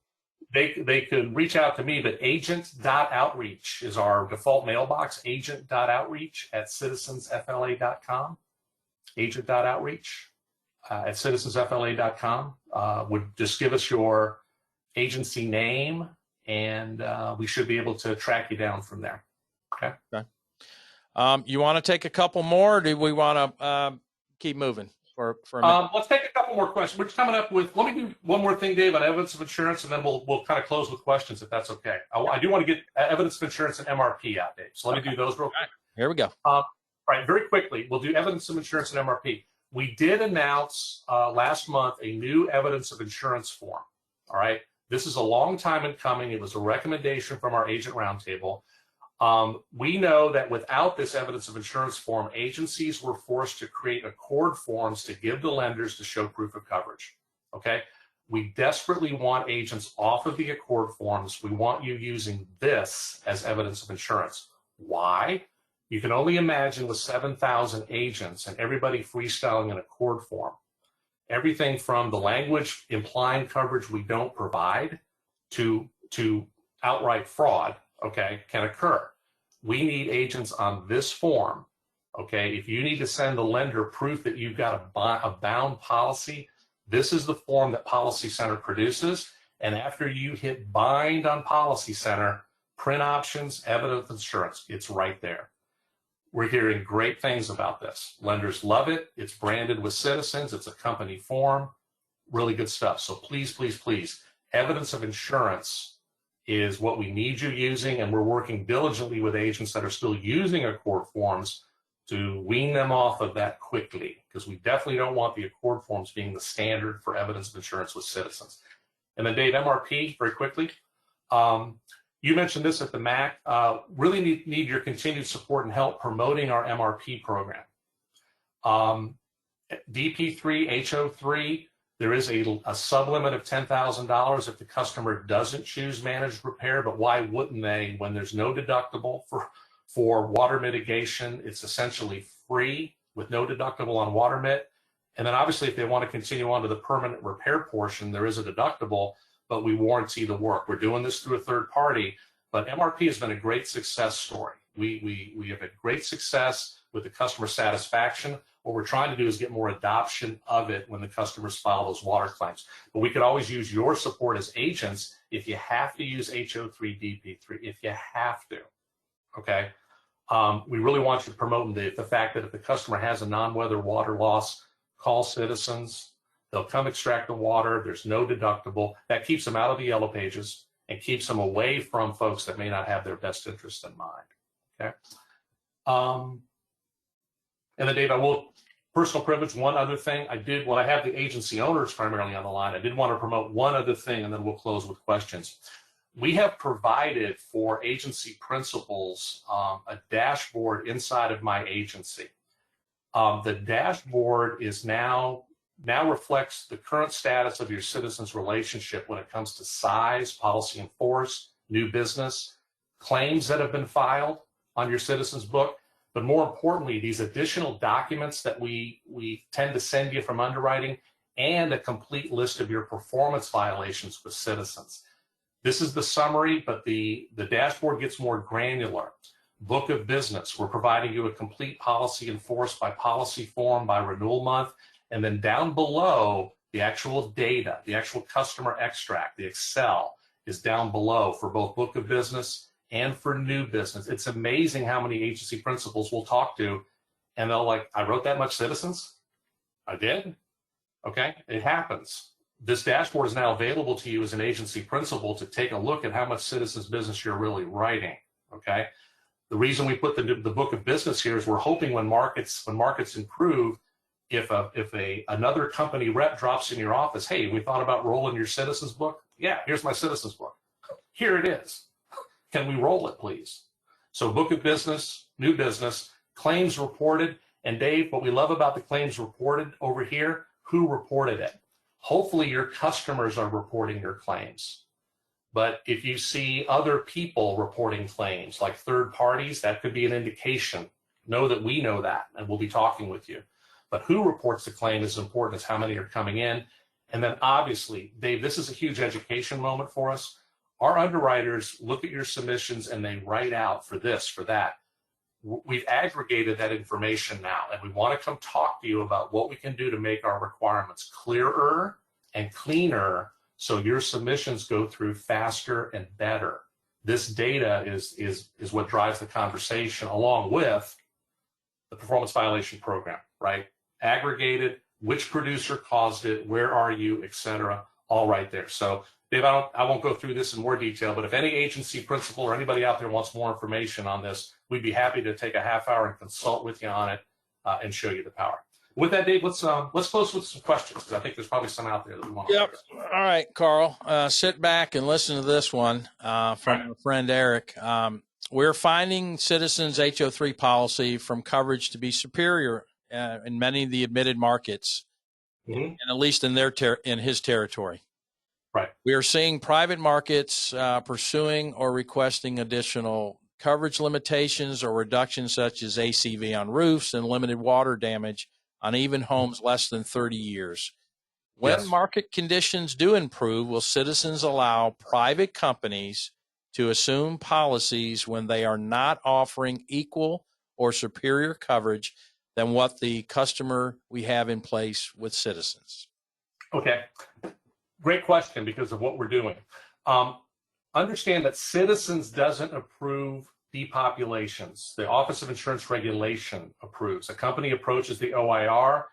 They could reach out to me, but agent.outreach is our default mailbox, agent.outreach@citizensfla.com. Agent.outreach at citizensfla.com would just give us your agency name, and we should be able to track you down from there. Okay. You want to take a couple more, or do we want to keep moving for a minute? Let's take a couple more questions. We're coming up with, let me do one more thing, Dave, on evidence of insurance, and then we'll kind of close with questions, if that's okay. I do want to get evidence of insurance and MRP out, Dave. So let me do those real quick. Here we go. All right, very quickly, we'll do evidence of insurance and MRP. We did announce last month a new evidence of insurance form. All right, this is a long time in coming. It was a recommendation from our agent roundtable. We know that without this evidence of insurance form, agencies were forced to create accord forms to give the lenders to show proof of coverage. Okay, We desperately want agents off of the Accord forms. We want you using this as evidence of insurance. Why? You can only imagine with 7,000 agents and everybody freestyling an Accord form. Everything from the language implying coverage we don't provide to outright fraud, okay, can occur. We need agents on this form, okay? If you need to send the lender proof that you've got a bound policy, this is the form that Policy Center produces. And after you hit bind on Policy Center, print options, evidence of insurance, it's right there. We're hearing great things about this. Lenders love it. It's branded with Citizens. It's a company form. Really good stuff. So please, please, please, evidence of insurance is what we need you using, and we're working diligently with agents that are still using Accord forms to wean them off of that quickly, because we definitely don't want the Accord forms being the standard for evidence of insurance with Citizens. And then Dave, MRP, very quickly. You mentioned this at the MAC. Really need your continued support and help promoting our MRP program. DP3, HO3, there is a sublimit of $10,000 if the customer doesn't choose managed repair, but why wouldn't they when there's no deductible for water mitigation? It's essentially free with no deductible on water mit. And then obviously if they want to continue on to the permanent repair portion, there is a deductible, but we warranty the work. We're doing this through a third party, but MRP has been a great success story. We have had great success with the customer satisfaction. What we're trying to do is get more adoption of it when the customers file those water claims. But we could always use your support as agents if you have to use HO3, DP3, if you have to, okay? We really want you to promote the fact that if the customer has a non-weather water loss, call Citizens. They'll come extract the water. There's no deductible. That keeps them out of the yellow pages and keeps them away from folks that may not have their best interest in mind, okay? And then Dave, I will, personal privilege, one other thing. I have the agency owners primarily on the line. I did want to promote one other thing, and then we'll close with questions. We have provided for agency principals a dashboard inside of my agency. The dashboard is now reflects the current status of your Citizens relationship when it comes to size, policy in force, new business, claims that have been filed on your Citizens book. But more importantly, these additional documents that we tend to send you from underwriting, and a complete list of your performance violations with Citizens. This is the summary, but the dashboard gets more granular. Book of business, we're providing you a complete policy in force by policy form, by renewal month, and then down below, the actual data, the actual customer extract, the Excel is down below for both book of business and for new business. It's amazing how many agency principals we'll talk to, and they'll like, I wrote that much Citizens? I did? Okay, it happens. This dashboard is now available to you as an agency principal to take a look at how much Citizens business you're really writing, okay? The reason we put the book of business here is we're hoping when markets improve, if another company rep drops in your office, hey, we thought about rolling your Citizens book. Yeah, here's my Citizens book. Here it is. Can we roll it, please? So book of business, new business, claims reported. And Dave, what we love about the claims reported over here, who reported it? Hopefully your customers are reporting your claims. But if you see other people reporting claims, like third parties, that could be an indication. Know that we know that, and we'll be talking with you. But who reports the claim is important, as how many are coming in. And then obviously, Dave, this is a huge education moment for us. Our underwriters look at your submissions and they write out for this, for that. We've aggregated that information now, and we want to come talk to you about what we can do to make our requirements clearer and cleaner so your submissions go through faster and better. This data is what drives the conversation, along with the performance violation program, right? Aggregated, which producer caused it, where are you, et cetera, all right there. So Dave, I won't go through this in more detail, but if any agency principal or anybody out there wants more information on this, we'd be happy to take a half hour and consult with you on it and show you the power. With that, Dave, let's close with some questions, because I think there's probably some out there that we want to Yep. All right, Carl, sit back and listen to this one from our friend Eric. We're finding Citizens HO3 policy from coverage to be superior in many of the admitted markets, and at least in his territory. Right. We are seeing private markets pursuing or requesting additional coverage limitations or reductions such as ACV on roofs and limited water damage on even homes less than 30 years. When Yes. market conditions do improve, will citizens allow private companies to assume policies when they are not offering equal or superior coverage than what the customer we have in place with Citizens? Okay. Great question because of what we're doing. Understand that Citizens doesn't approve depopulations. The Office of Insurance Regulation approves. A company approaches the OIR,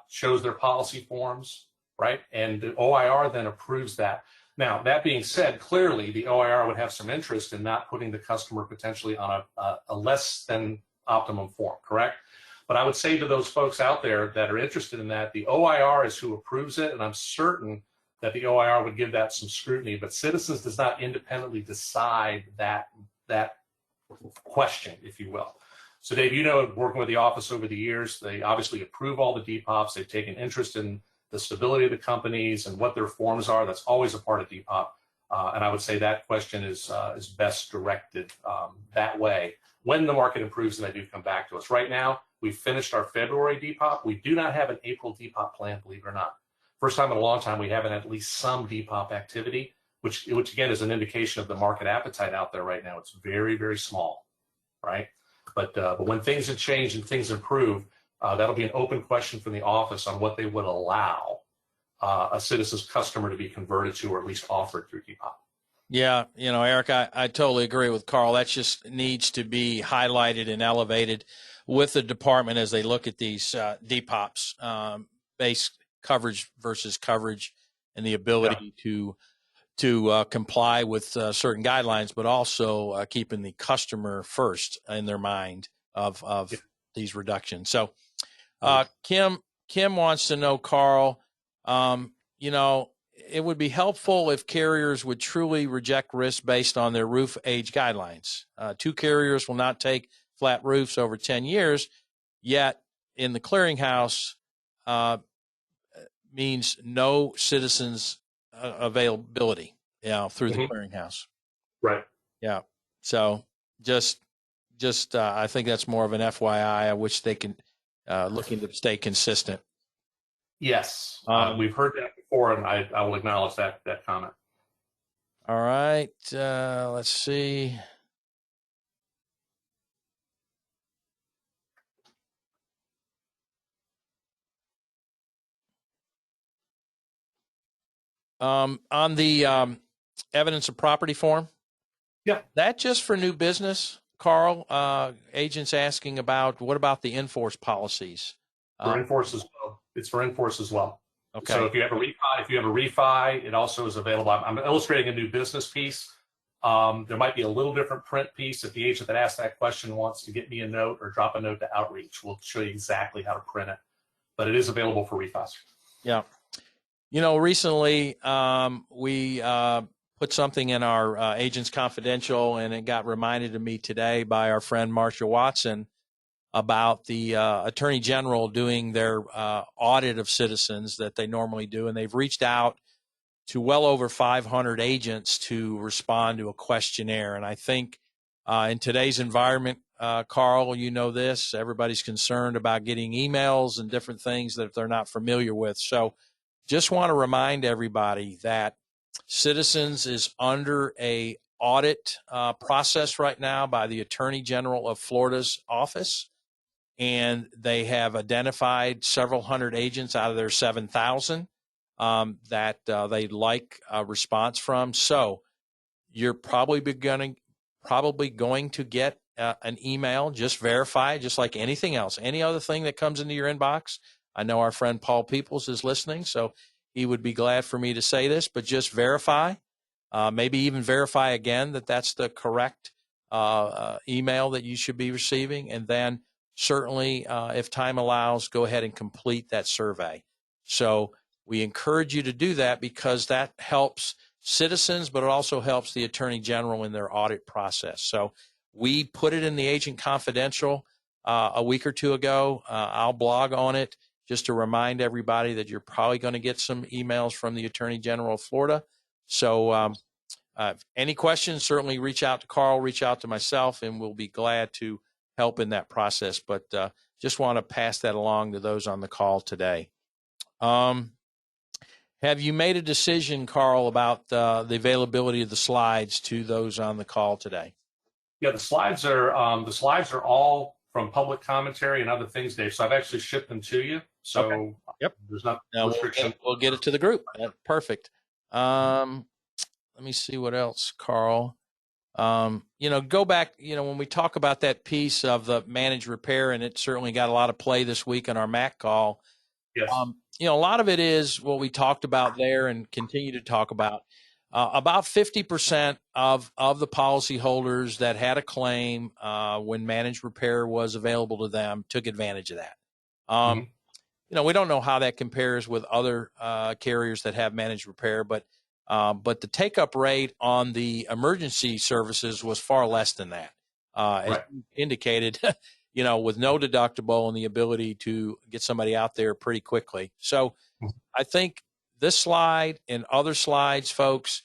shows their policy forms, right? And the OIR then approves that. Now, that being said, clearly the OIR would have some interest in not putting the customer potentially on a less than optimum form, correct? But I would say to those folks out there that are interested in that, the OIR is who approves it, and I'm certain that the OIR would give that some scrutiny, but Citizens does not independently decide that question, if you will. So Dave, you know, working with the office over the years, they obviously approve all the Depops. They've taken interest in the stability of the companies and what their forms are. That's always a part of Depop. And I would say that question is best directed that way. When the market improves and they do come back to us. Right now, we've finished our February Depop. We do not have an April Depop plan, believe it or not. First time in a long time we haven't had at least some Depop activity, which again is an indication of the market appetite out there right now. It's very, very small, right? But when things have changed and things improve, that'll be an open question from the office on what they would allow a Citizens customer to be converted to, or at least offered through Depop. Yeah, you know, Eric, I totally agree with Carl. That just needs to be highlighted and elevated with the department as they look at these Depops, base coverage versus coverage, and the ability to comply with certain guidelines, but also keeping the customer first in their mind of these reductions. So Kim wants to know, Carl, you know, it would be helpful if carriers would truly reject risk based on their roof age guidelines. 2 carriers will not take flat roofs over 10 years, yet in the clearinghouse means no Citizens availability, you know, through the clearinghouse. Right. Yeah. So just I think that's more of an FYI. I wish they can looking to stay consistent. Yes, we've heard that before, and I will acknowledge that comment. All right. Let's see. On the evidence of property form, that just for new business, Carl. Agents asking about what about the in-force policies? For in-force as well. It's for in-force as well. Okay. So if you have a refi, it also is available. I'm illustrating a new business piece. There might be a little different print piece. If the agent that asked that question wants to get me a note or drop a note to Outreach, we'll show you exactly how to print it. But it is available for refis. Yeah. You know, recently we put something in our Agents Confidential, and it got reminded to me today by our friend Marcia Watson about the Attorney General doing their audit of Citizens that they normally do. And they've reached out to well over 500 agents to respond to a questionnaire. And I think in today's environment, Carl, you know this, everybody's concerned about getting emails and different things that they're not familiar with. So just want to remind everybody that Citizens is under a audit process right now by the Attorney General of Florida's office. And they have identified several hundred agents out of their 7,000 that they'd like a response from. So you're probably going to get an email. Just verify, just like anything else. Any other thing that comes into your inbox. I know our friend Paul Peoples is listening, so he would be glad for me to say this, but just verify. Maybe even verify again that that's the correct email that you should be receiving. And then certainly, if time allows, go ahead and complete that survey. So we encourage you to do that because that helps Citizens, but it also helps the Attorney General in their audit process. So we put it in the Agent Confidential a week or two ago. I'll blog on it. just to remind everybody that you're probably going to get some emails from the Attorney General of Florida. So any questions, certainly reach out to Carl, reach out to myself, and we'll be glad to help in that process. But just want to pass that along to those on the call today. Have you made a decision, Carl, about the availability of the slides to those on the call today? Yeah, the slides are all from public commentary and other things, Dave. So I've actually shipped them to you. So okay. Yep. There's not restriction. We'll get it to the group. Perfect. Let me see what else, Carl. Go back, when we talk about that piece of the managed repair, and it certainly got a lot of play this week on our MAC call. Yes. A lot of it is what we talked about there and continue to talk about. About 50% of the policyholders that had a claim when managed repair was available to them took advantage of that. We don't know how that compares with other carriers that have managed repair, but the take-up rate on the emergency services was far less than that. As indicated, with no deductible and the ability to get somebody out there pretty quickly. So I think this slide and other slides, folks,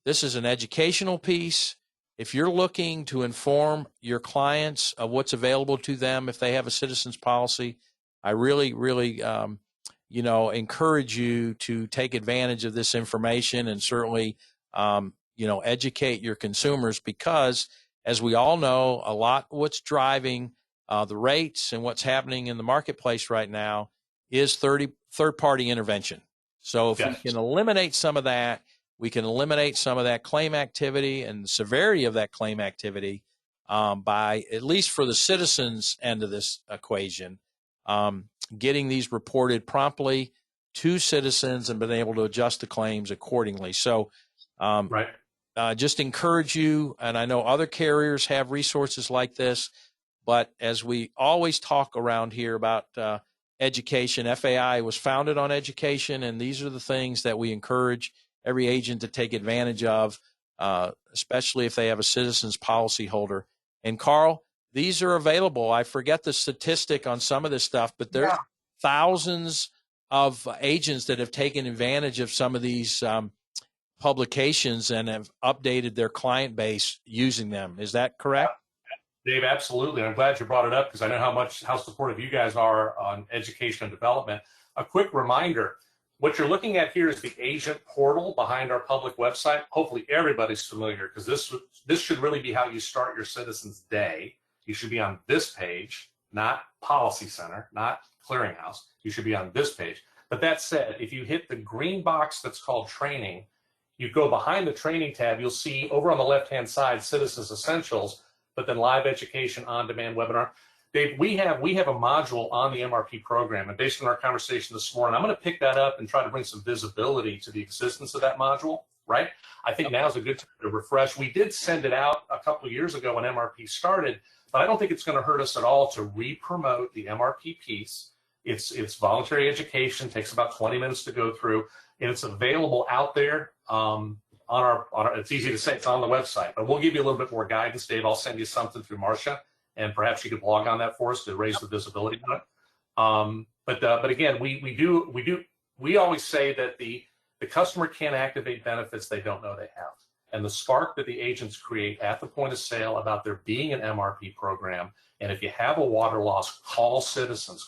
this is an educational piece. If you're looking to inform your clients of what's available to them if they have a citizens policy, I really, really, encourage you to take advantage of this information and certainly, educate your consumers, because as we all know, a lot what's driving the rates and what's happening in the marketplace right now is third-party intervention. So if we can eliminate some of that, we can eliminate some of that claim activity and the severity of that claim activity by, at least for the citizens end of this equation, getting these reported promptly to citizens and being able to adjust the claims accordingly. So just encourage you, and I know other carriers have resources like this, but as we always talk around here about education, FAI was founded on education, and these are the things that we encourage every agent to take advantage of, especially if they have a citizens policy holder. And Carl, these are available. I forget the statistic on some of this stuff, but there's thousands of agents that have taken advantage of some of these publications and have updated their client base using them. Is that correct? Dave, absolutely. I'm glad you brought it up because I know how supportive you guys are on education and development. A quick reminder, what you're looking at here is the agent portal behind our public website. Hopefully everybody's familiar, because this should really be how you start your Citizens Day. You should be on this page, not Policy Center, not Clearinghouse. You should be on this page. But that said, if you hit the green box that's called Training, you go behind the Training tab, you'll see over on the left-hand side, Citizens Essentials, but then Live Education On-Demand Webinar. Dave, we have a module on the MRP program, and based on our conversation this morning, I'm going to pick that up and try to bring some visibility to the existence of that module, right? I think now is a good time to refresh. We did send it out a couple of years ago when MRP started, but I don't think it's going to hurt us at all to re-promote the MRP piece. It's voluntary education, takes about 20 minutes to go through, and it's available out there on our, it's easy to say, it's on the website, but we'll give you a little bit more guidance, Dave. I'll send you something through Marcia, and perhaps you could blog on that for us to raise the visibility on it. But again, we always say that the customer can't activate benefits they don't know they have. And the spark that the agents create at the point of sale about there being an MRP program, and if you have a water loss, call citizens,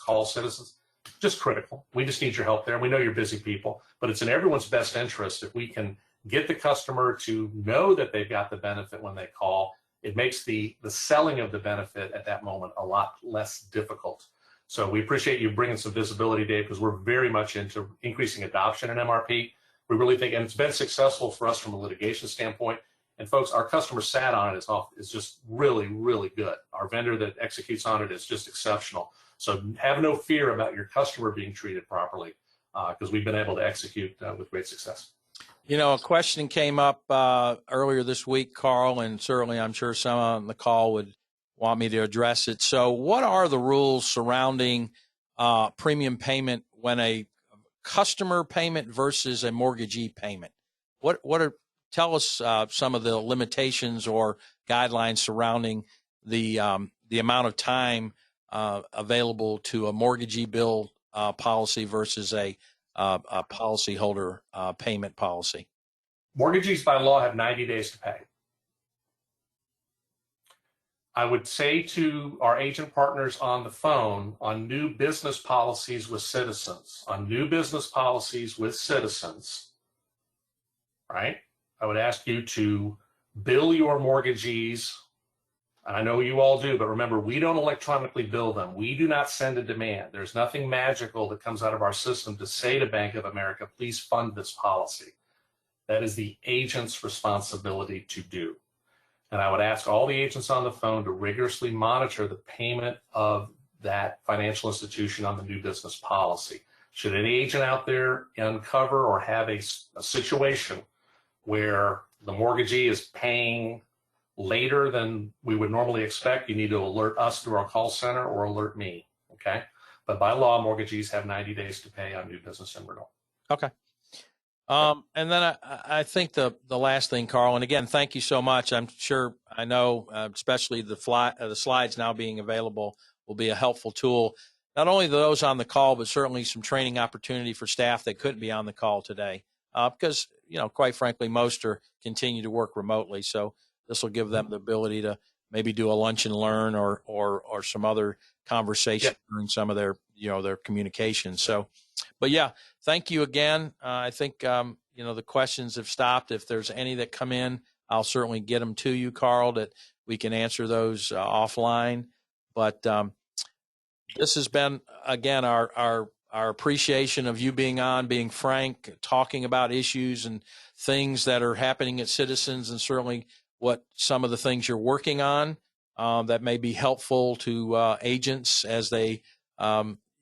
just critical. We just need your help there. We know you're busy people, but it's in everyone's best interest if we can get the customer to know that they've got the benefit when they call. It makes the selling of the benefit at that moment a lot less difficult. So we appreciate you bringing some visibility, Dave, because we're very much into increasing adoption in MRP. We really think, and it's been successful for us from a litigation standpoint. And folks, our customer sat on it is just really, really good. Our vendor that executes on it is just exceptional. So have no fear about your customer being treated properly, because we've been able to execute with great success. A question came up earlier this week, Carl, and certainly I'm sure some on the call would want me to address it. So what are the rules surrounding premium payment when a customer payment versus a mortgagee payment? Tell us some of the limitations or guidelines surrounding the amount of time available to a mortgagee bill policy versus a policyholder payment policy? Mortgagees by law have 90 days to pay. I would say to our agent partners on the phone, on new business policies with Citizens, right? I would ask you to bill your mortgagees. And I know you all do, but remember, we don't electronically bill them. We do not send a demand. There's nothing magical that comes out of our system to say to Bank of America, please fund this policy. That is the agent's responsibility to do. And I would ask all the agents on the phone to rigorously monitor the payment of that financial institution on the new business policy. Should any agent out there uncover or have a situation where the mortgagee is paying later than we would normally expect, you need to alert us through our call center or alert me, okay? But by law, mortgagees have 90 days to pay on new business and renewal. Okay. And then I think the last thing, Carl, and again, thank you so much. I know, especially the slides now being available will be a helpful tool, not only those on the call, but certainly some training opportunity for staff that couldn't be on the call today. Because, quite frankly, most are continue to work remotely. So this will give them the ability to maybe do a lunch and learn or some other conversation during some of their, their communication. So, but yeah, thank you again. I think, the questions have stopped. If there's any that come in, I'll certainly get them to you, Carl, that we can answer those offline. But this has been, again, our appreciation of you being on, being frank, talking about issues and things that are happening at Citizens, and certainly what some of the things you're working on that may be helpful to agents as they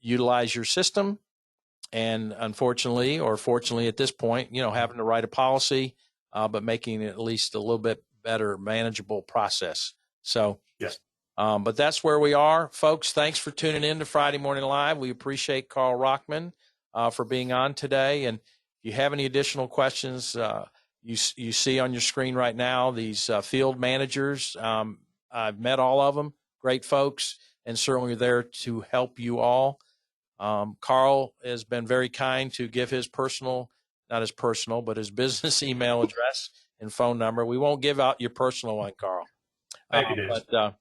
utilize your system. And unfortunately, or fortunately at this point, having to write a policy, but making it at least a little bit better, manageable process. So, yes. But that's where we are, folks. Thanks for tuning in to Friday Morning Live. We appreciate Carl Rockman for being on today. And if you have any additional questions, you see on your screen right now these field managers. I've met all of them, great folks, and certainly there to help you all. Carl has been very kind to give his not his personal, but his business email address and phone number. We won't give out your personal one, Carl. Thank you, Dave. But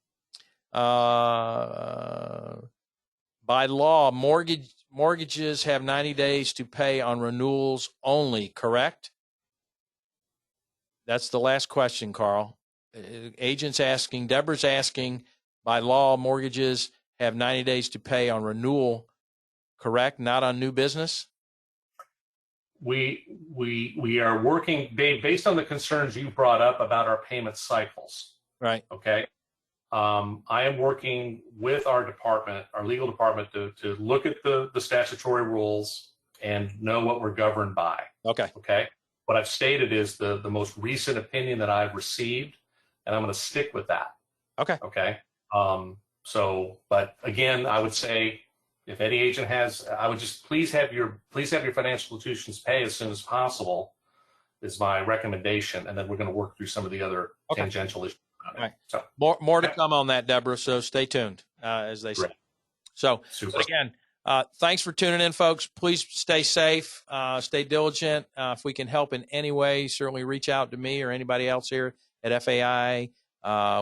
by law, mortgages have 90 days to pay on renewals only, correct? That's the last question, Carl. Agents asking, Deborah's asking, by law, mortgages have 90 days to pay on renewal, correct? Not on new business? We are working, Dave, based on the concerns you brought up about our payment cycles. Right. Okay. I am working with our department, our legal department, to look at the statutory rules and know what we're governed by. Okay. Okay. What I've stated is the most recent opinion that I've received, and I'm going to stick with that. Okay. Okay. But again, I would say if any agent has, I would just please have your financial institutions pay as soon as possible is my recommendation. And then we're going to work through some of the other tangential issues. All right. So more to come on that, Deborah. So stay tuned, as they say. Great. So again, thanks for tuning in, folks. Please stay safe, stay diligent. If we can help in any way, certainly reach out to me or anybody else here at FAI.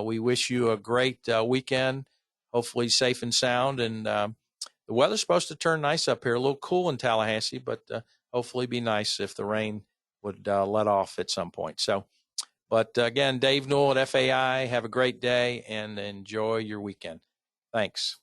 We wish you a great weekend, hopefully safe and sound. And the weather's supposed to turn nice up here, a little cool in Tallahassee, but hopefully be nice if the rain would let off at some point. So, but again, Dave Newell at FAI, have a great day and enjoy your weekend. Thanks.